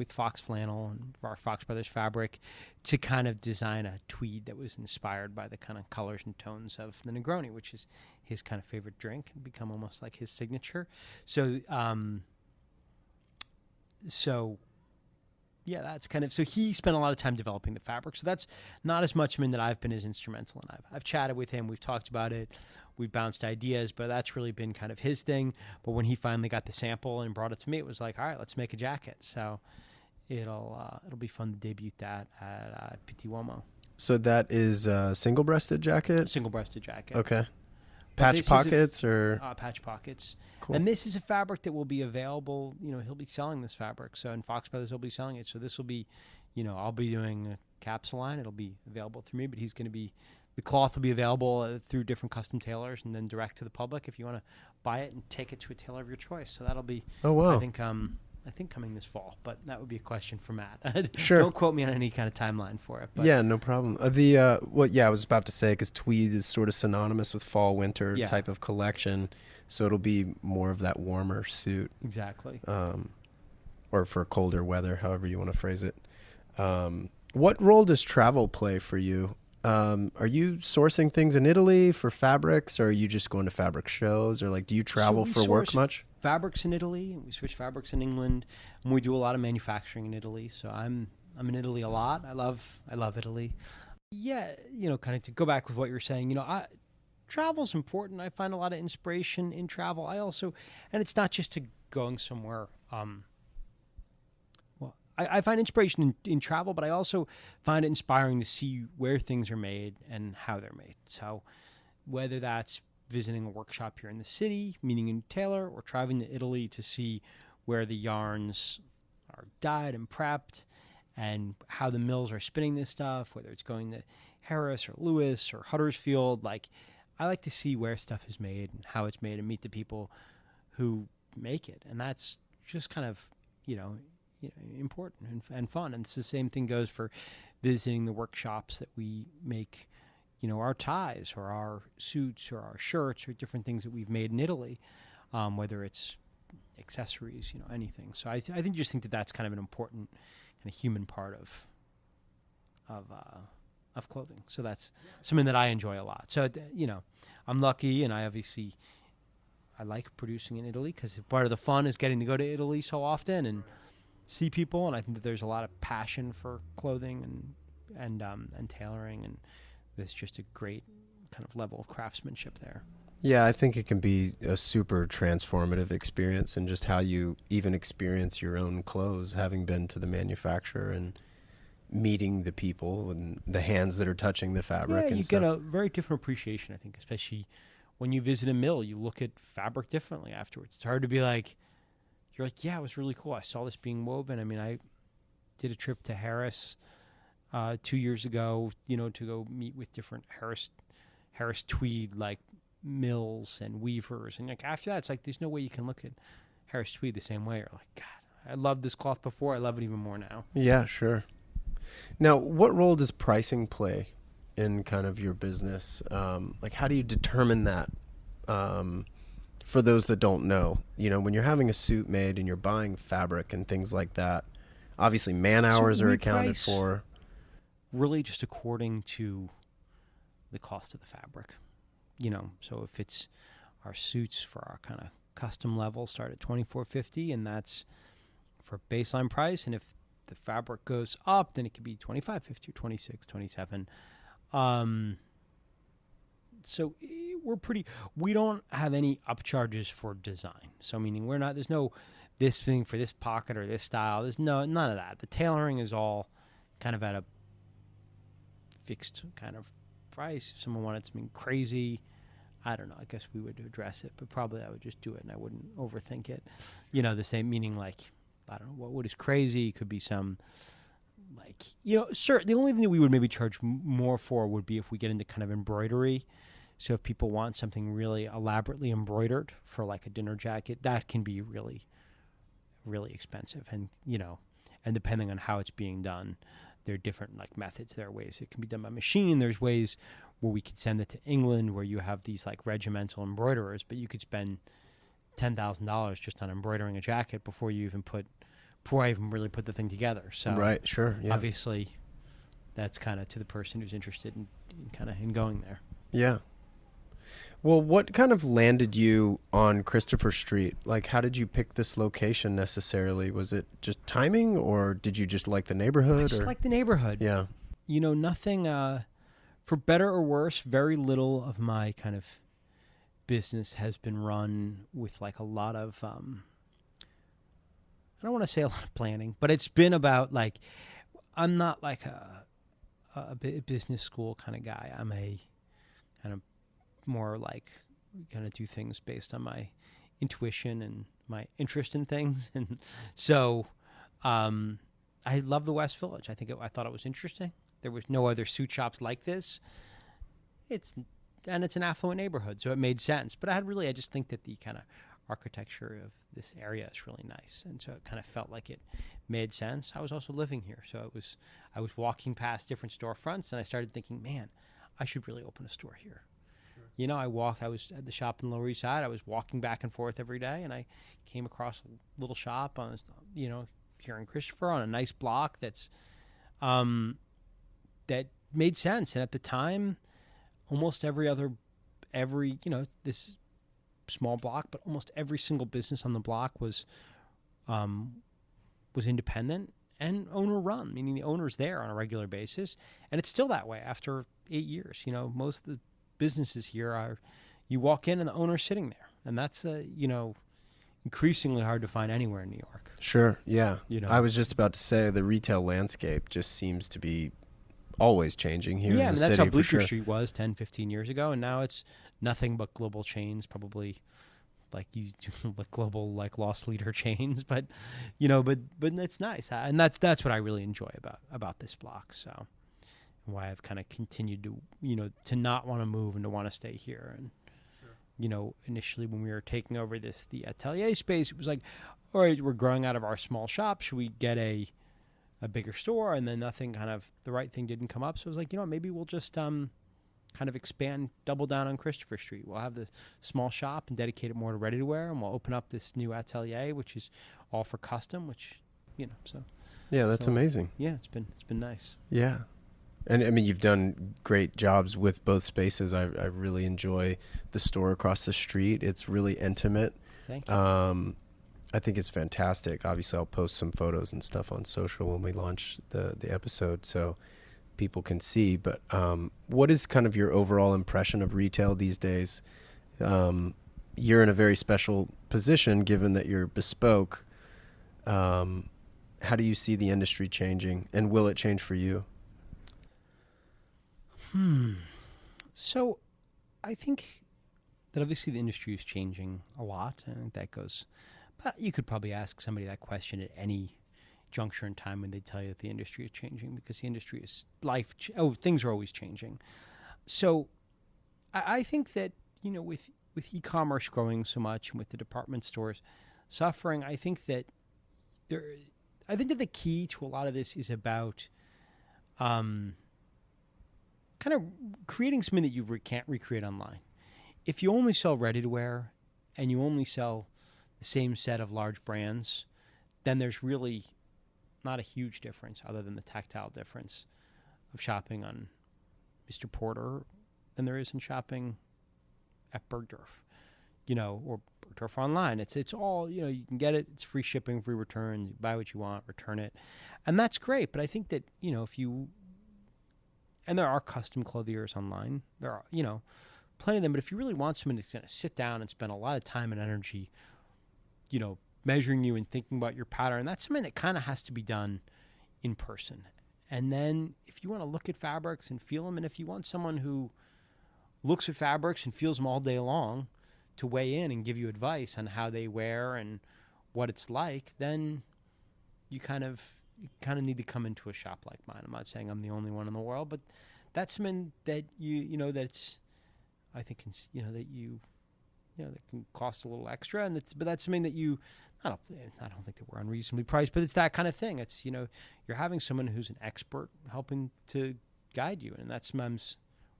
[SPEAKER 2] Fox Flannel and our Fox Brothers fabric to kind of design a tweed that was inspired by the kind of colors and tones of the Negroni, which is his kind of favorite drink and become almost like his signature. So, yeah, that's kind of, so he spent a lot of time developing the fabric. So that's not as much that I've been as instrumental in. I've chatted with him. We've talked about it. We've bounced ideas, but that's really been kind of his thing. But when he finally got the sample and brought it to me, it was like, all right, let's make a jacket. So it'll be fun to debut that at Petit Uomo.
[SPEAKER 1] So that is a single-breasted jacket?
[SPEAKER 2] Single-breasted jacket.
[SPEAKER 1] Okay. Patch pockets or?
[SPEAKER 2] Patch pockets.
[SPEAKER 1] Cool.
[SPEAKER 2] And this is a fabric that will be available. He'll be selling this fabric. So, and Fox Brothers will be selling it. So this will be, I'll be doing a capsule line. It'll be available through me, but the cloth will be available through different custom tailors and then direct to the public if you want to buy it and take it to a tailor of your choice. So that'll be,
[SPEAKER 1] oh, wow.
[SPEAKER 2] I think coming this fall, but that would be a question for Matt.
[SPEAKER 1] Sure.
[SPEAKER 2] Don't quote me on any kind of timeline for it. But
[SPEAKER 1] yeah, no problem. I was about to say, because tweed is sort of synonymous with fall, winter type of collection. So it'll be more of that warmer suit.
[SPEAKER 2] Exactly.
[SPEAKER 1] Or for colder weather, however you want to phrase it. What role does travel play for you? Are you sourcing things in Italy for fabrics, or are you just going to fabric shows, or do you travel for work much?
[SPEAKER 2] Fabrics in Italy, and we switch fabrics in England, and we do a lot of manufacturing in Italy. So I'm in Italy a lot. I love Italy. Yeah, kind of to go back with what you're saying, travel's important. I find a lot of inspiration in travel. I also, and it's not just to going somewhere. I find inspiration in travel, but I also find it inspiring to see where things are made and how they're made. So whether that's visiting a workshop here in the city, meeting a tailor, or traveling to Italy to see where the yarns are dyed and prepped and how the mills are spinning this stuff, whether it's going to Harris or Lewis or Huddersfield, I like to see where stuff is made and how it's made and meet the people who make it. And that's just kind of, important and fun. And it's the same thing goes for visiting the workshops that we make, our ties or our suits or our shirts or different things that we've made in Italy, whether it's accessories, anything. So I just think that that's kind of an important kind of human part of clothing. So that's something that I enjoy a lot. So, I'm lucky, and I like producing in Italy because part of the fun is getting to go to Italy so often and see people. And I think that there's a lot of passion for clothing and tailoring, and there's just a great kind of level of craftsmanship there.
[SPEAKER 1] Yeah, I think it can be a super transformative experience, and just how you even experience your own clothes, having been to the manufacturer and meeting the people and the hands that are touching the fabric.
[SPEAKER 2] Yeah,
[SPEAKER 1] and
[SPEAKER 2] you
[SPEAKER 1] stuff.
[SPEAKER 2] get a very different appreciation, I think, especially when you visit a mill. You look at fabric differently afterwards. It's hard to be you're like, yeah, it was really cool. I saw this being woven. I mean, I did a trip to Harris 2 years ago, to go meet with different Harris Tweed mills and weavers, and after that, it's there's no way you can look at Harris Tweed the same way. You're like, God, I loved this cloth before. I love it even more now.
[SPEAKER 1] Yeah, sure. Now, what role does pricing play in kind of your business? How do you determine that? For those that don't know, when you're having a suit made and you're buying fabric and things like that, obviously man hours are accounted for.
[SPEAKER 2] Really just according to the cost of the fabric. So if it's our suits for our kind of custom level start at $24.50, and that's for baseline price. And if the fabric goes up, then it could be 25, 50, 26, 27. So we don't have any upcharges for design. So meaning there's no this thing for this pocket or this style. There's none of that. The tailoring is all kind of at a fixed kind of price. If someone wanted something crazy, I don't know, I guess we would address it, but probably I would just do it and I wouldn't overthink it. The same meaning, like, I don't know, what is crazy could be some, like, sure, the only thing that we would maybe charge more for would be if we get into kind of embroidery. So if people want something really elaborately embroidered for like a dinner jacket, that can be really, really expensive. And, and depending on how it's being done, there are different like methods. There are ways it can be done by machine. There's ways where we could send it to England where you have these like regimental embroiderers, but you could spend $10,000 just on embroidering a jacket before I even really put the thing together. So
[SPEAKER 1] right, sure, yeah.
[SPEAKER 2] Obviously, that's kind of to the person who's interested in going there.
[SPEAKER 1] Yeah. Well, what kind of landed you on Christopher Street? Like, how did you pick this location necessarily? Was it just timing, or did you just like the neighborhood?
[SPEAKER 2] I just like the neighborhood.
[SPEAKER 1] Yeah.
[SPEAKER 2] Nothing, for better or worse, very little of my kind of business has been run with like a lot of, I don't want to say a lot of planning, but it's been about like, I'm not like a business school kind of guy. I'm a kind of more like kind of do things based on my intuition and my interest in things. And so I love the West Village. I thought it was interesting. There was no other suit shops like this. It's an affluent neighborhood, so it made sense. But I just think that the kind of architecture of this area is really nice, and so it kind of felt like it made sense. I was also living here, so I was walking past different storefronts, and I started thinking, man, I should really open a store here. Sure. I was at the shop in the Lower East Side. I was walking back and forth every day, and I came across a little shop on, here in Christopher on a nice block that made sense. And at the time, almost this small block, but almost every single business on the block was independent and owner run, meaning the owner's there on a regular basis. And it's still that way after 8 years. Most of the businesses here are, you walk in and the owner's sitting there. And that's, increasingly hard to find anywhere in New York.
[SPEAKER 1] Sure, yeah. I was just about to say the retail landscape just seems to be always changing here in the city.
[SPEAKER 2] Yeah, that's how Bleecker Street was 10, 15 years ago, and now it's nothing but global chains, probably like global like loss leader chains, but it's nice, and that's what I really enjoy about this block. So why I've kind of continued to to not want to move and to want to stay here. And initially when we were taking over the atelier space, it was like, all right, we're growing out of our small shop. Should we get a bigger store? And then the right thing didn't come up. So I was like, maybe we'll just kind of expand, double down on Christopher Street. We'll have the small shop and dedicate it more to ready-to-wear, and we'll open up this new atelier, which is all for custom, which, so.
[SPEAKER 1] Yeah, that's amazing.
[SPEAKER 2] Yeah, it's been nice.
[SPEAKER 1] Yeah. And I mean, you've done great jobs with both spaces. I really enjoy the store across the street. It's really intimate.
[SPEAKER 2] Thank you.
[SPEAKER 1] I think it's fantastic. Obviously, I'll post some photos and stuff on social when we launch the episode so people can see. But what is kind of your overall impression of retail these days? You're in a very special position given that you're bespoke. How do you see the industry changing, and will it change for you?
[SPEAKER 2] So I think that obviously the industry is changing a lot. I think that goes, but you could probably ask somebody that question at any juncture in time when they tell you that the industry is changing, because the industry is things are always changing. So I think that, with e-commerce growing so much and with the department stores suffering, I think that the key to a lot of this is about, kind of creating something that you can't recreate online. If you only sell ready-to-wear and you only sell the same set of large brands, then there's really not a huge difference other than the tactile difference of shopping on Mr. Porter than there is in shopping at Bergdorf. or Bergdorf online. It's all, you can get it. It's free shipping, free returns. You buy what you want, return it. And that's great. But I think that, and there are custom clothiers online. There are, plenty of them. But if you really want someone that's going to sit down and spend a lot of time and energy, measuring you and thinking about your pattern, that's something that kind of has to be done in person. And then if you want to look at fabrics and feel them, and if you want someone who looks at fabrics and feels them all day long to weigh in and give you advice on how they wear and what it's like, then you kind of need to come into a shop like mine. I'm not saying I'm the only one in the world, but that's something that that's, I think, that that can cost a little extra, and but that's something that I don't think that we're unreasonably priced, but it's that kind of thing. It's, you're having someone who's an expert helping to guide you, and that's sometimes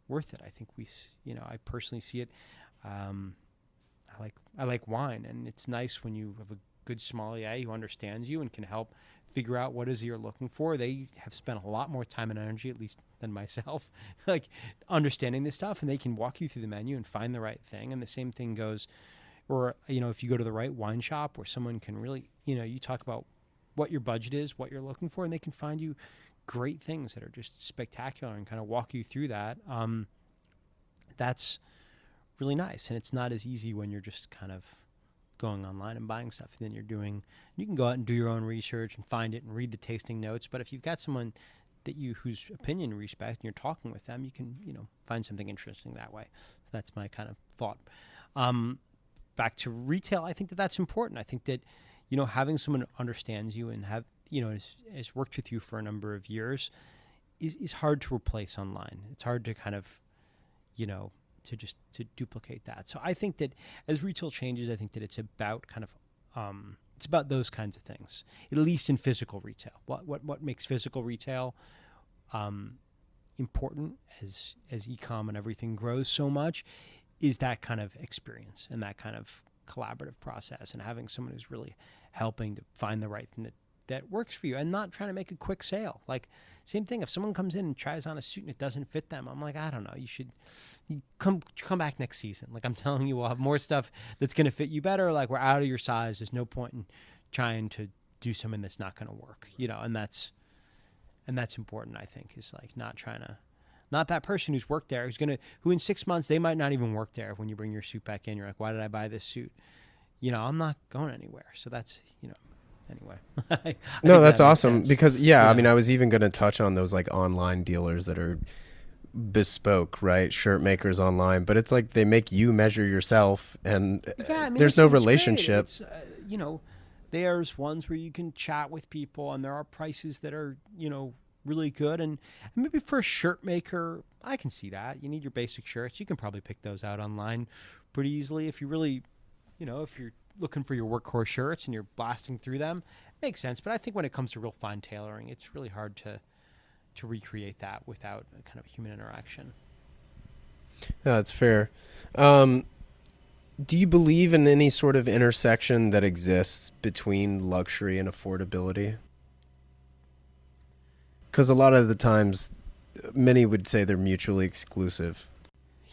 [SPEAKER 2] worth it. I think I personally see it. I like wine, and it's nice when you have a good sommelier who understands you and can help figure out what is you're looking for. They have spent a lot more time and energy, at least than myself, like understanding this stuff, and they can walk you through the menu and find the right thing. And the same thing goes, or, if you go to the right wine shop where someone can really, you talk about what your budget is, what you're looking for, and they can find you great things that are just spectacular and kind of walk you through that. That's really nice. And it's not as easy when you're just kind of going online and buying stuff. Then you can go out and do your own research and find it and read the tasting notes. But if you've got someone whose opinion you respect and you're talking with them, you can, find something interesting that way. So that's my kind of thought. Back to retail, I think that's important. I think that, having someone who understands you and has worked with you for a number of years is hard to replace online. It's hard to kind of, to duplicate that. So I think that as retail changes, I think that it's about kind of, it's about those kinds of things, at least in physical retail. What makes physical retail important as e-com and everything grows so much is that kind of experience and that kind of collaborative process, and having someone who's really helping to find the right thing that works for you, and not trying to make a quick sale. Like, same thing, if someone comes in and tries on a suit and it doesn't fit them, I'm like, I don't know, you come back next season. Like, I'm telling you, we'll have more stuff that's going to fit you better. Like, we're out of your size. There's no point in trying to do something that's not going to work, and that's important, I think, is like not that person who's worked there, who in 6 months, they might not even work there. When you bring your suit back in, you're like, why did I buy this suit? I'm not going anywhere. So that's, anyway.
[SPEAKER 1] No, that's awesome. Because, I mean, I was even going to touch on those like online dealers that are bespoke, right? Shirt makers online, but it's like they make you measure yourself, and there's no relationship.
[SPEAKER 2] There's ones where you can chat with people, and there are prices that are, really good. And maybe for a shirt maker, I can see that. You need your basic shirts. You can probably pick those out online pretty easily. If you really, if you're looking for your workhorse shirts and you're blasting through them, it makes sense. But I think when it comes to real fine tailoring, it's really hard to recreate that without a kind of human interaction.
[SPEAKER 1] Yeah, that's fair. Do you believe in any sort of intersection that exists between luxury and affordability? Because a lot of the times, many would say they're mutually exclusive.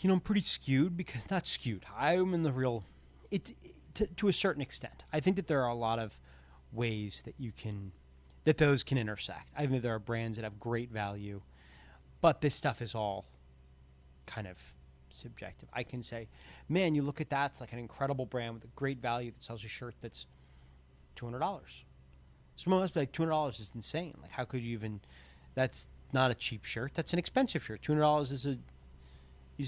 [SPEAKER 2] I'm pretty skewed, because not skewed. I'm in the real, to a certain extent. I think that there are a lot of ways that those can intersect. I think there are brands that have great value, but this stuff is all kind of subjective. I can say, man, you look at that, it's like an incredible brand with a great value that sells a shirt that's $200. Someone must be like, $200 is insane. Like, how could you even? That's not a cheap shirt. That's an expensive shirt. $200 is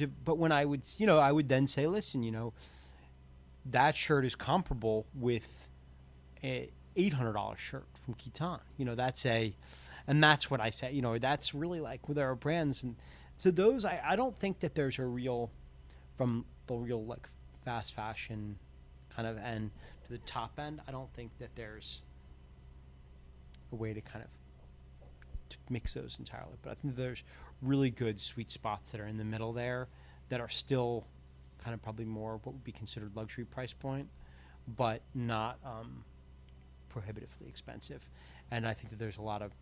[SPEAKER 2] a. But when I would then say, listen, that shirt is comparable with a $800 shirt from Kitan. And that's what I say. That's really like with our brands, and so those. I don't think that there's a real, from the real like fast fashion kind of end to the top end. I don't think that there's a way to kind of to mix those entirely, but I think there's really good sweet spots that are in the middle there that are still kind of probably more what would be considered luxury price point, but not prohibitively expensive. And I think that there's a lot of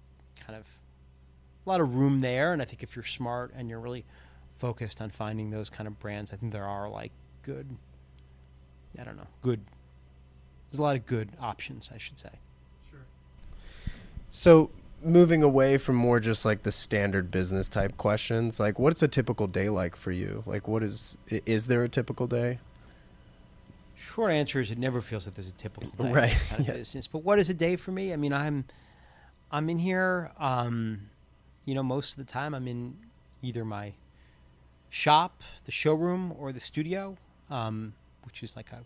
[SPEAKER 2] room there. And I think if you're smart and you're really focused on finding those kind of brands, I think there are like good I don't know, good. There's a lot of good options, I should say.
[SPEAKER 1] So moving away from more just like the standard business type questions, like what's a typical day like for you? Like is there a typical day?
[SPEAKER 2] Short answer is it never feels like there's a typical day.
[SPEAKER 1] Right.
[SPEAKER 2] In this kind of business. But what is a day for me? I mean, I'm in here, most of the time I'm in either my shop, the showroom, or the studio, which is like a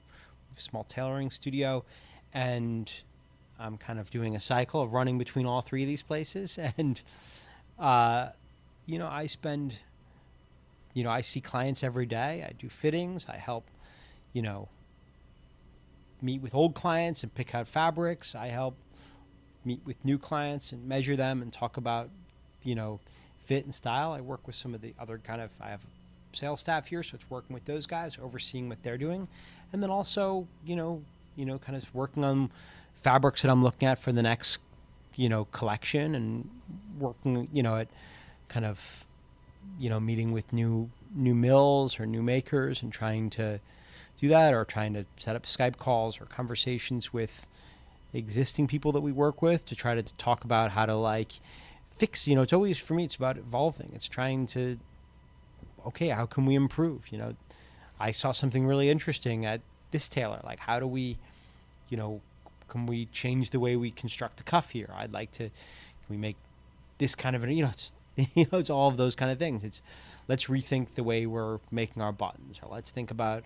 [SPEAKER 2] small tailoring studio. And I'm kind of doing a cycle of running between all three of these places. And, I see clients every day. I do fittings. I help, meet with old clients and pick out fabrics. I help meet with new clients and measure them and talk about, fit and style. I work with some of the other I have sales staff here, so it's working with those guys, overseeing what they're doing. And then also, kind of working on fabrics that I'm looking at for the next, collection, and working, at kind of, meeting with new mills or new makers and trying to do that, or trying to set up Skype calls or conversations with existing people that we work with to try to talk about how to fix, it's always, for me, it's about evolving. It's trying to, okay, how can we improve? I saw something really interesting at this tailor. Like, how do we, can we change the way we construct the cuff here? I'd like to, can we make this kind of, it's all of those kind of things. It's, let's rethink the way we're making our buttons, or let's think about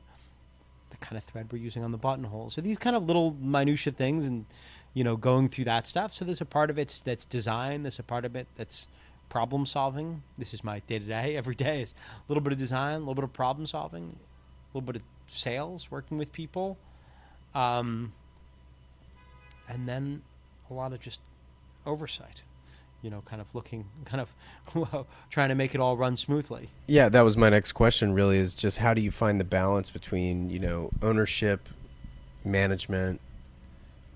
[SPEAKER 2] the kind of thread we're using on the buttonholes. So these kind of little minutia things, and, going through that stuff. So there's a part of it that's design. There's a part of it that's problem solving. This is my day-to-day. Every day is a little bit of design, a little bit of problem solving, a little bit of sales, working with people. And then a lot of just oversight, kind of looking, trying to make it all run smoothly.
[SPEAKER 1] Yeah, that was my next question, really, is just how do you find the balance between, ownership, management,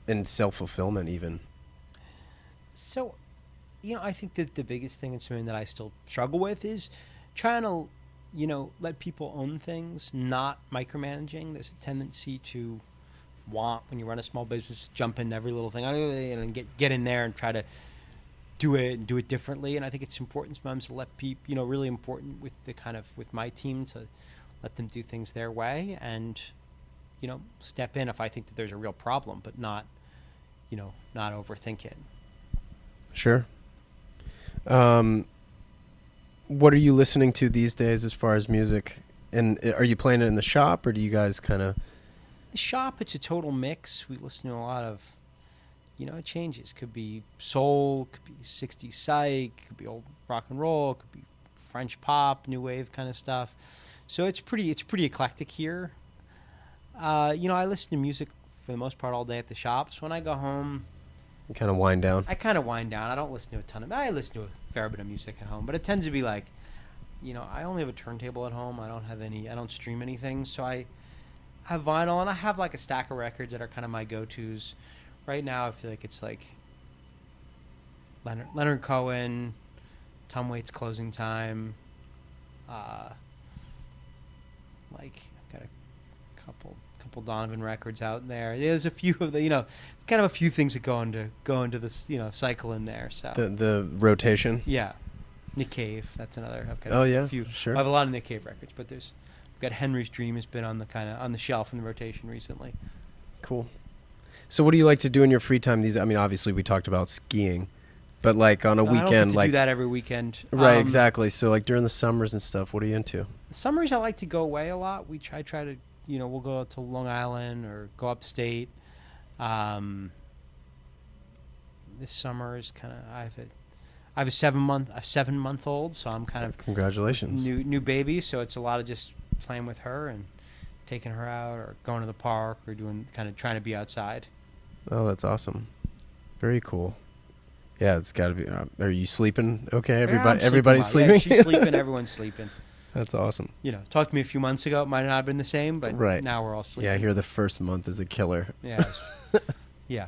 [SPEAKER 1] and self-fulfillment even?
[SPEAKER 2] So, I think that the biggest thing, and something that I still struggle with, is trying to, let people own things, not micromanaging. There's a tendency to want, when you run a small business, jump into every little thing and get in there and try to do it differently. And I think it's important sometimes to let people, really important with with my team, to let them do things their way, and, step in if I think that there's a real problem, but not overthink it.
[SPEAKER 1] Sure. What are you listening to these days as far as music? And are you playing it in the shop, or do you guys kind of...
[SPEAKER 2] The shop, it's a total mix. We listen to a lot of, it changes. Could be soul, could be 60s psych, could be old rock and roll, could be French pop, new wave kind of stuff. So it's pretty eclectic here. I listen to music for the most part all day at the shops. When I go home,
[SPEAKER 1] you kind of wind down.
[SPEAKER 2] I kind of wind down. I don't listen to a ton of... I listen to a fair bit of music at home, but it tends to be I only have a turntable at home. I don't stream anything, so I have vinyl, and I have a stack of records that are kind of my go-tos. Right now, I feel like it's Leonard Cohen, Tom Waits' Closing Time. I've got a couple Donovan records out there. There's a few of the, it's kind of a few things that go into this, cycle in there. So
[SPEAKER 1] the rotation.
[SPEAKER 2] Yeah, Nick Cave. That's another. I've got
[SPEAKER 1] a few.
[SPEAKER 2] Sure. I have a lot of Nick Cave records, but I've got Henry's Dream has been on the shelf in the rotation recently.
[SPEAKER 1] Cool. So what do you like to do in your free time? Obviously we talked about skiing, but on a weekend,
[SPEAKER 2] I don't get to do that every weekend.
[SPEAKER 1] Right, exactly. So during the summers and stuff, what are you into?
[SPEAKER 2] Summers, I like to go away a lot. I try to, we'll go to Long Island or go upstate. This summer is kind of, I have a 7-month-old, so I'm kind of
[SPEAKER 1] congratulations,
[SPEAKER 2] new baby. So it's a lot of just playing with her and taking her out, or going to the park, or trying to be outside.
[SPEAKER 1] Oh, that's awesome. Very cool. Yeah, it's got to be. Are you sleeping okay? Everybody's sleeping?
[SPEAKER 2] Yeah, she's sleeping. Everyone's sleeping.
[SPEAKER 1] That's awesome.
[SPEAKER 2] Talk to me a few months ago. It might not have been the same, but
[SPEAKER 1] right.
[SPEAKER 2] Now we're all sleeping.
[SPEAKER 1] Yeah, I hear the first month is a killer.
[SPEAKER 2] Yeah. Yeah.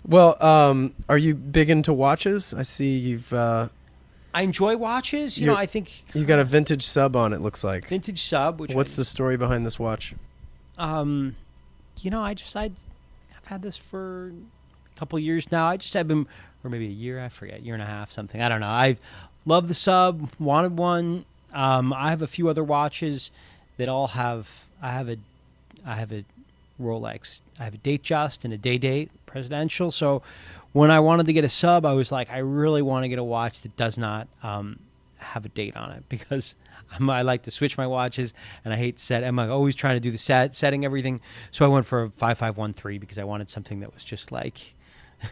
[SPEAKER 1] Well, are you big into watches? I see you've
[SPEAKER 2] I enjoy watches. You know, I think
[SPEAKER 1] you got a vintage sub on. It looks like
[SPEAKER 2] vintage sub.
[SPEAKER 1] What's the story behind this watch?
[SPEAKER 2] You know, I've had this for a couple years now. Or maybe a year. I forget, year and a half, something. I don't know. I love the sub. Wanted one. I have a few other watches that all have. I have a Rolex. I have a Datejust and a Day-Date presidential. So when I wanted to get a sub, I was like, I really want to get a watch that does not have a date on it, because I like to switch my watches, and I hate set. I'm like always trying to do the setting everything. So I went for a 5513 because I wanted something that was just like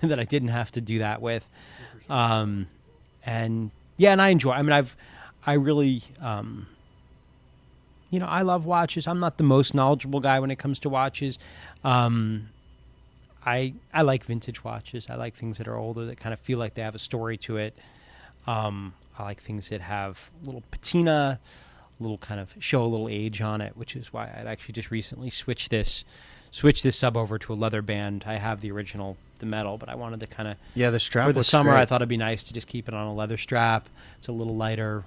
[SPEAKER 2] that I didn't have to do that with. And yeah, and I enjoy. I mean, I really. You know, I love watches. I'm not the most knowledgeable guy when it comes to watches. I like vintage watches. I like things that are older that kind of feel like they have a story to it. I like things that have a little patina, little kind of show a little age on it, which is why I'd actually just recently switched this sub over to a leather band. I have the original, the metal, but I wanted to kind of
[SPEAKER 1] the strap
[SPEAKER 2] for the summer.
[SPEAKER 1] Great.
[SPEAKER 2] I thought it'd be nice to just keep it on a leather strap. It's a little lighter.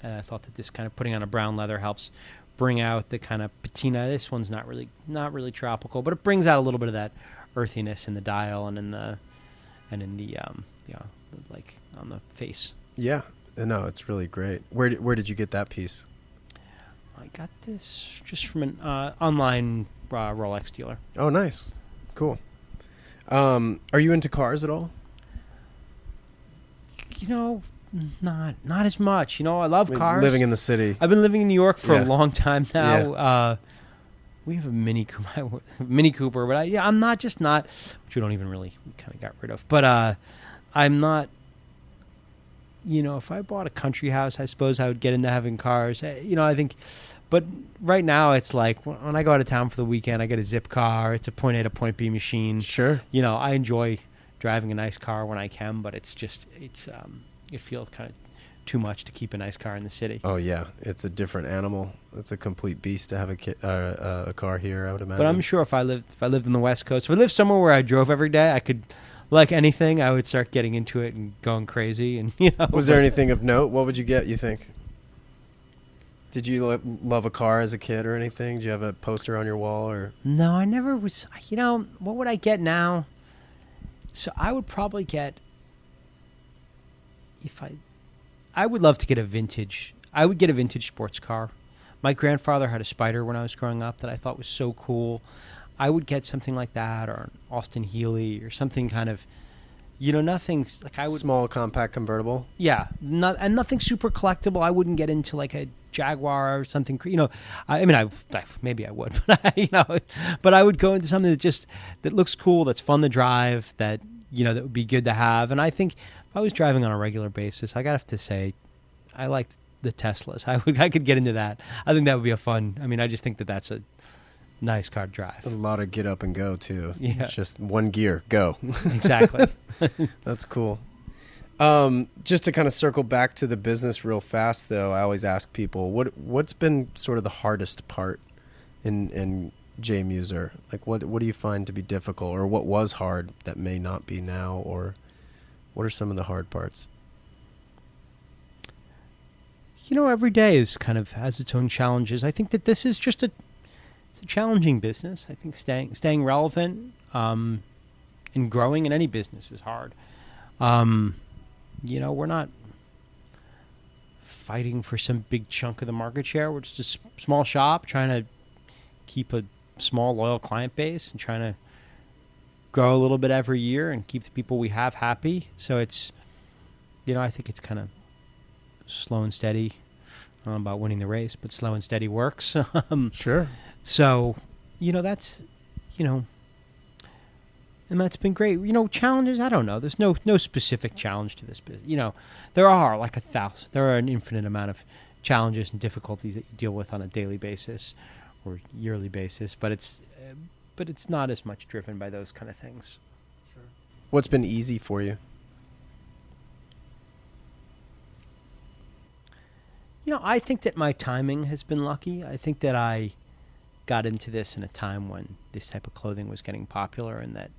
[SPEAKER 2] And I thought that this kind of putting on a brown leather helps bring out the kind of patina. This one's not really tropical, but it brings out a little bit of that earthiness in the dial and in the like on the face.
[SPEAKER 1] Yeah, no, it's really great. Where did you get that piece?
[SPEAKER 2] I got this just from an online Rolex dealer.
[SPEAKER 1] Oh, nice, cool. Are you into cars at all?
[SPEAKER 2] You know. Not as much. You know, I love cars.
[SPEAKER 1] Living in the city.
[SPEAKER 2] I've been living in New York for a long time now. Yeah. We have a Mini Cooper, but I'm not, which we don't even really, we kind of got rid of. But I'm not, you know, if I bought a country house, I suppose I would get into having cars. You know, I think, but right now it's like when I go out of town for the weekend, I get a zip car. It's a point A to point B machine.
[SPEAKER 1] Sure.
[SPEAKER 2] You know, I enjoy driving a nice car when I can, but it feels kind of too much to keep a nice car in the city.
[SPEAKER 1] Oh yeah, it's a different animal. It's a complete beast to have a car here, I would imagine.
[SPEAKER 2] But I'm sure if I lived on the West Coast, if I lived somewhere where I drove every day, I could, like anything, I would start getting into it and going crazy. And you know,
[SPEAKER 1] was there anything of note? What would you get? You think? Did you love a car as a kid or anything? Did you have a poster on your wall or?
[SPEAKER 2] No, I never was. You know, what would I get now? So I would probably get. I would love to get a vintage. I would get a vintage sports car. My grandfather had a Spider when I was growing up that I thought was so cool. I would get something like that, or an Austin Healey, or something kind of, you know, nothing's like I would
[SPEAKER 1] small compact convertible.
[SPEAKER 2] Yeah, nothing super collectible. I wouldn't get into like a Jaguar or something. You know, I mean, maybe I would, but but I would go into something that looks cool, that's fun to drive, that that would be good to have, and I think. If I was driving on a regular basis, I have to say, I liked the Teslas. I could get into that. I think that would be a fun. I mean, I just think that that's a nice car to drive.
[SPEAKER 1] A lot of get up and go too.
[SPEAKER 2] Yeah,
[SPEAKER 1] it's just one gear, go.
[SPEAKER 2] Exactly.
[SPEAKER 1] That's cool. Just to kind of circle back to the business real fast, though, I always ask people what's been sort of the hardest part in J Mueser. Like, what do you find to be difficult, or what was hard that may not be now, or what are some of the hard parts?
[SPEAKER 2] You know, every day is kind of has its own challenges. I think that this is just it's a challenging business. I think staying relevant and growing in any business is hard. You know, we're not fighting for some big chunk of the market share. We're just a small shop trying to keep a small, loyal client base and trying to grow a little bit every year and keep the people we have happy. So it's, I think it's kind of slow and steady. I don't know about winning the race, but slow and steady works.
[SPEAKER 1] Sure.
[SPEAKER 2] So, that's, and that's been great. Challenges, I don't know. There's no specific challenge to this business. There are like 1,000. There are an infinite amount of challenges and difficulties that you deal with on a daily basis or yearly basis, but it's not as much driven by those kind of things.
[SPEAKER 1] Sure. What's been easy for you?
[SPEAKER 2] I think that my timing has been lucky. I think that I got into this in a time when this type of clothing was getting popular, and that,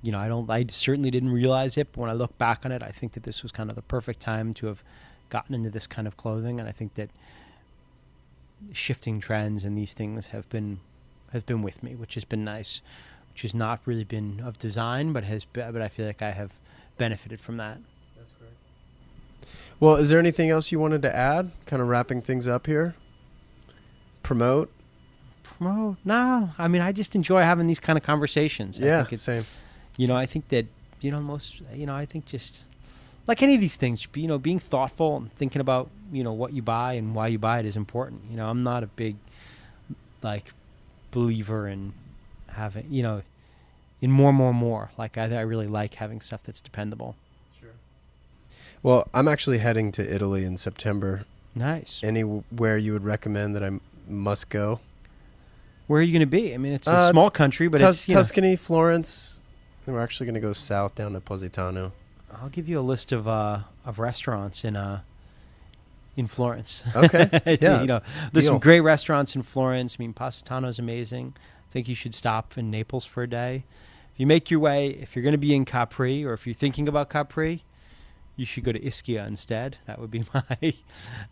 [SPEAKER 2] I certainly didn't realize it, but when I look back on it, I think that this was kind of the perfect time to have gotten into this kind of clothing. And I think that shifting trends and these things have been with me, which has been nice, which has not really been of design, but I feel like I have benefited from that.
[SPEAKER 1] That's great. Well, is there anything else you wanted to add? Kind of wrapping things up here. Promote?
[SPEAKER 2] No. I mean, I just enjoy having these kind of conversations.
[SPEAKER 1] Yeah,
[SPEAKER 2] I think
[SPEAKER 1] same.
[SPEAKER 2] I think that, I think just like any of these things, being thoughtful and thinking about, what you buy and why you buy it is important. I'm not a big, believer in having, in more. Like, I really like having stuff that's dependable.
[SPEAKER 1] Sure. Well, I'm actually heading to Italy in September.
[SPEAKER 2] Nice.
[SPEAKER 1] Anywhere you would recommend that I must go?
[SPEAKER 2] Where are you going to be? I mean, it's a small country, but it's
[SPEAKER 1] Tuscany, Florence. And we're actually going to go south down to Positano.
[SPEAKER 2] I'll give you a list of restaurants in Florence.
[SPEAKER 1] Okay. Yeah.
[SPEAKER 2] There's some great restaurants in Florence. I mean, Positano is amazing. I think you should stop in Naples for a day. If you make your way, if you're going to be in Capri, or if you're thinking about Capri, you should go to Ischia instead. That would be my...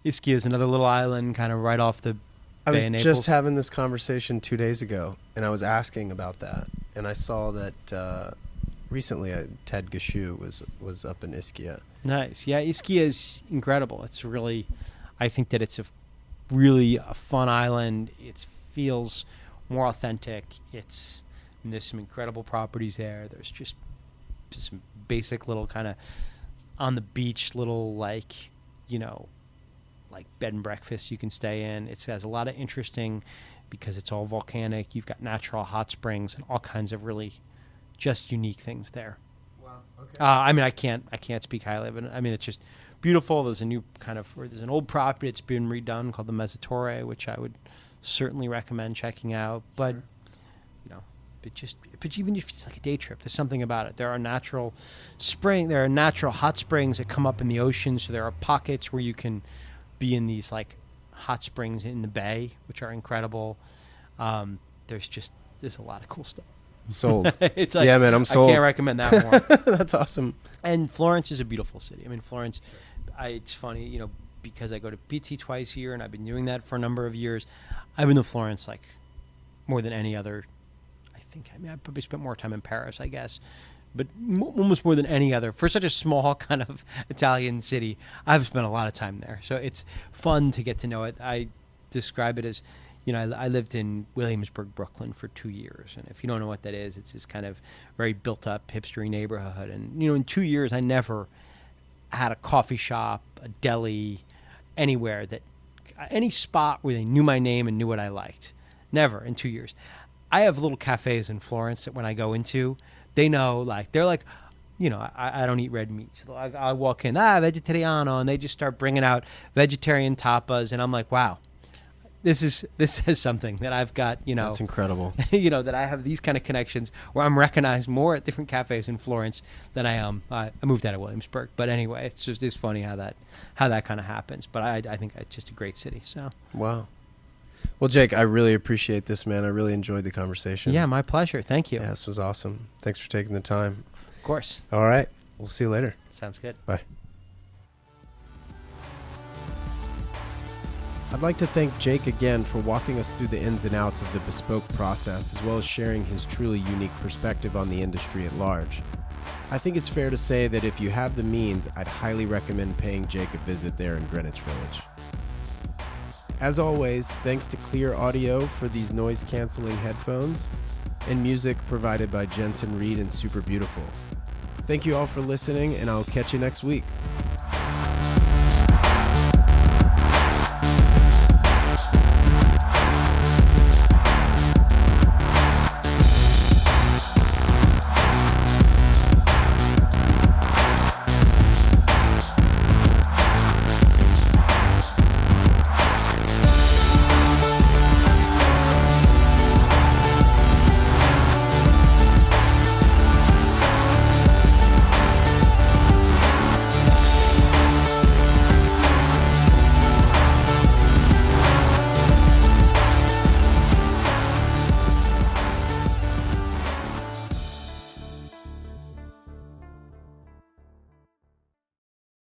[SPEAKER 2] Ischia is another little island kind of right off the
[SPEAKER 1] I
[SPEAKER 2] Bay of
[SPEAKER 1] was
[SPEAKER 2] Naples.
[SPEAKER 1] just having this conversation 2 days ago, and I was asking about that. And I saw that recently Ted Gashu was up in Ischia.
[SPEAKER 2] Nice. Yeah, Ischia is incredible. It's really... I think that it's really a fun island. It feels more authentic. There's some incredible properties there. There's just some basic little kind of on the beach little like bed and breakfast you can stay in. It has a lot of interesting, because it's all volcanic. You've got natural hot springs and all kinds of really just unique things there.
[SPEAKER 1] Wow. Okay.
[SPEAKER 2] I mean, I can't speak highly of it. I mean, it's just beautiful. There's there's an old property that's been redone called the Mueser, which I would certainly recommend checking out. But
[SPEAKER 1] Sure.
[SPEAKER 2] But even if it's like a day trip, there's something about it. There are natural hot springs that come up in the ocean. So there are pockets where you can be in these like hot springs in the bay, which are incredible. There's a lot of cool stuff.
[SPEAKER 1] Sold.
[SPEAKER 2] It's like,
[SPEAKER 1] yeah, man, I'm sold.
[SPEAKER 2] I can't recommend that more.
[SPEAKER 1] That's awesome.
[SPEAKER 2] And Florence is a beautiful city. I mean, Florence, it's funny, because I go to PT twice a year, and I've been doing that for a number of years. I've been to Florence like more than any other. I probably spent more time in Paris, I guess, but almost more than any other. For such a small kind of Italian city, I've spent a lot of time there. So it's fun to get to know it. I describe it as, I lived in Williamsburg, Brooklyn for 2 years. And if you don't know what that is, it's this kind of very built-up hipstery neighborhood. And, in 2 years, I never had a coffee shop, a deli, any spot where they knew my name and knew what I liked. Never in 2 years. I have little cafes in Florence that when I go into, they know, they're like, I don't eat red meat. So I walk in, vegetariano, and they just start bringing out vegetarian tapas, and I'm like, wow, this is something that I've got,
[SPEAKER 1] That's incredible.
[SPEAKER 2] That I have these kind of connections where I'm recognized more at different cafes in Florence than I am. I moved out of Williamsburg, but anyway, it's funny how that kind of happens. But I think it's just a great city. So
[SPEAKER 1] wow. Well, Jake, I really appreciate this, man. I really enjoyed the conversation.
[SPEAKER 2] Yeah, my pleasure. Thank you.
[SPEAKER 1] Yeah, this was awesome. Thanks for taking the time.
[SPEAKER 2] Of course.
[SPEAKER 1] All right. We'll see you later.
[SPEAKER 2] Sounds good.
[SPEAKER 1] Bye. I'd like to thank Jake again for walking us through the ins and outs of the bespoke process, as well as sharing his truly unique perspective on the industry at large. I think it's fair to say that if you have the means, I'd highly recommend paying Jake a visit there in Greenwich Village. As always, thanks to Clear Audio for these noise-canceling headphones, and music provided by Jensen Reed and Super Beautiful. Thank you all for listening, and I'll catch you next week.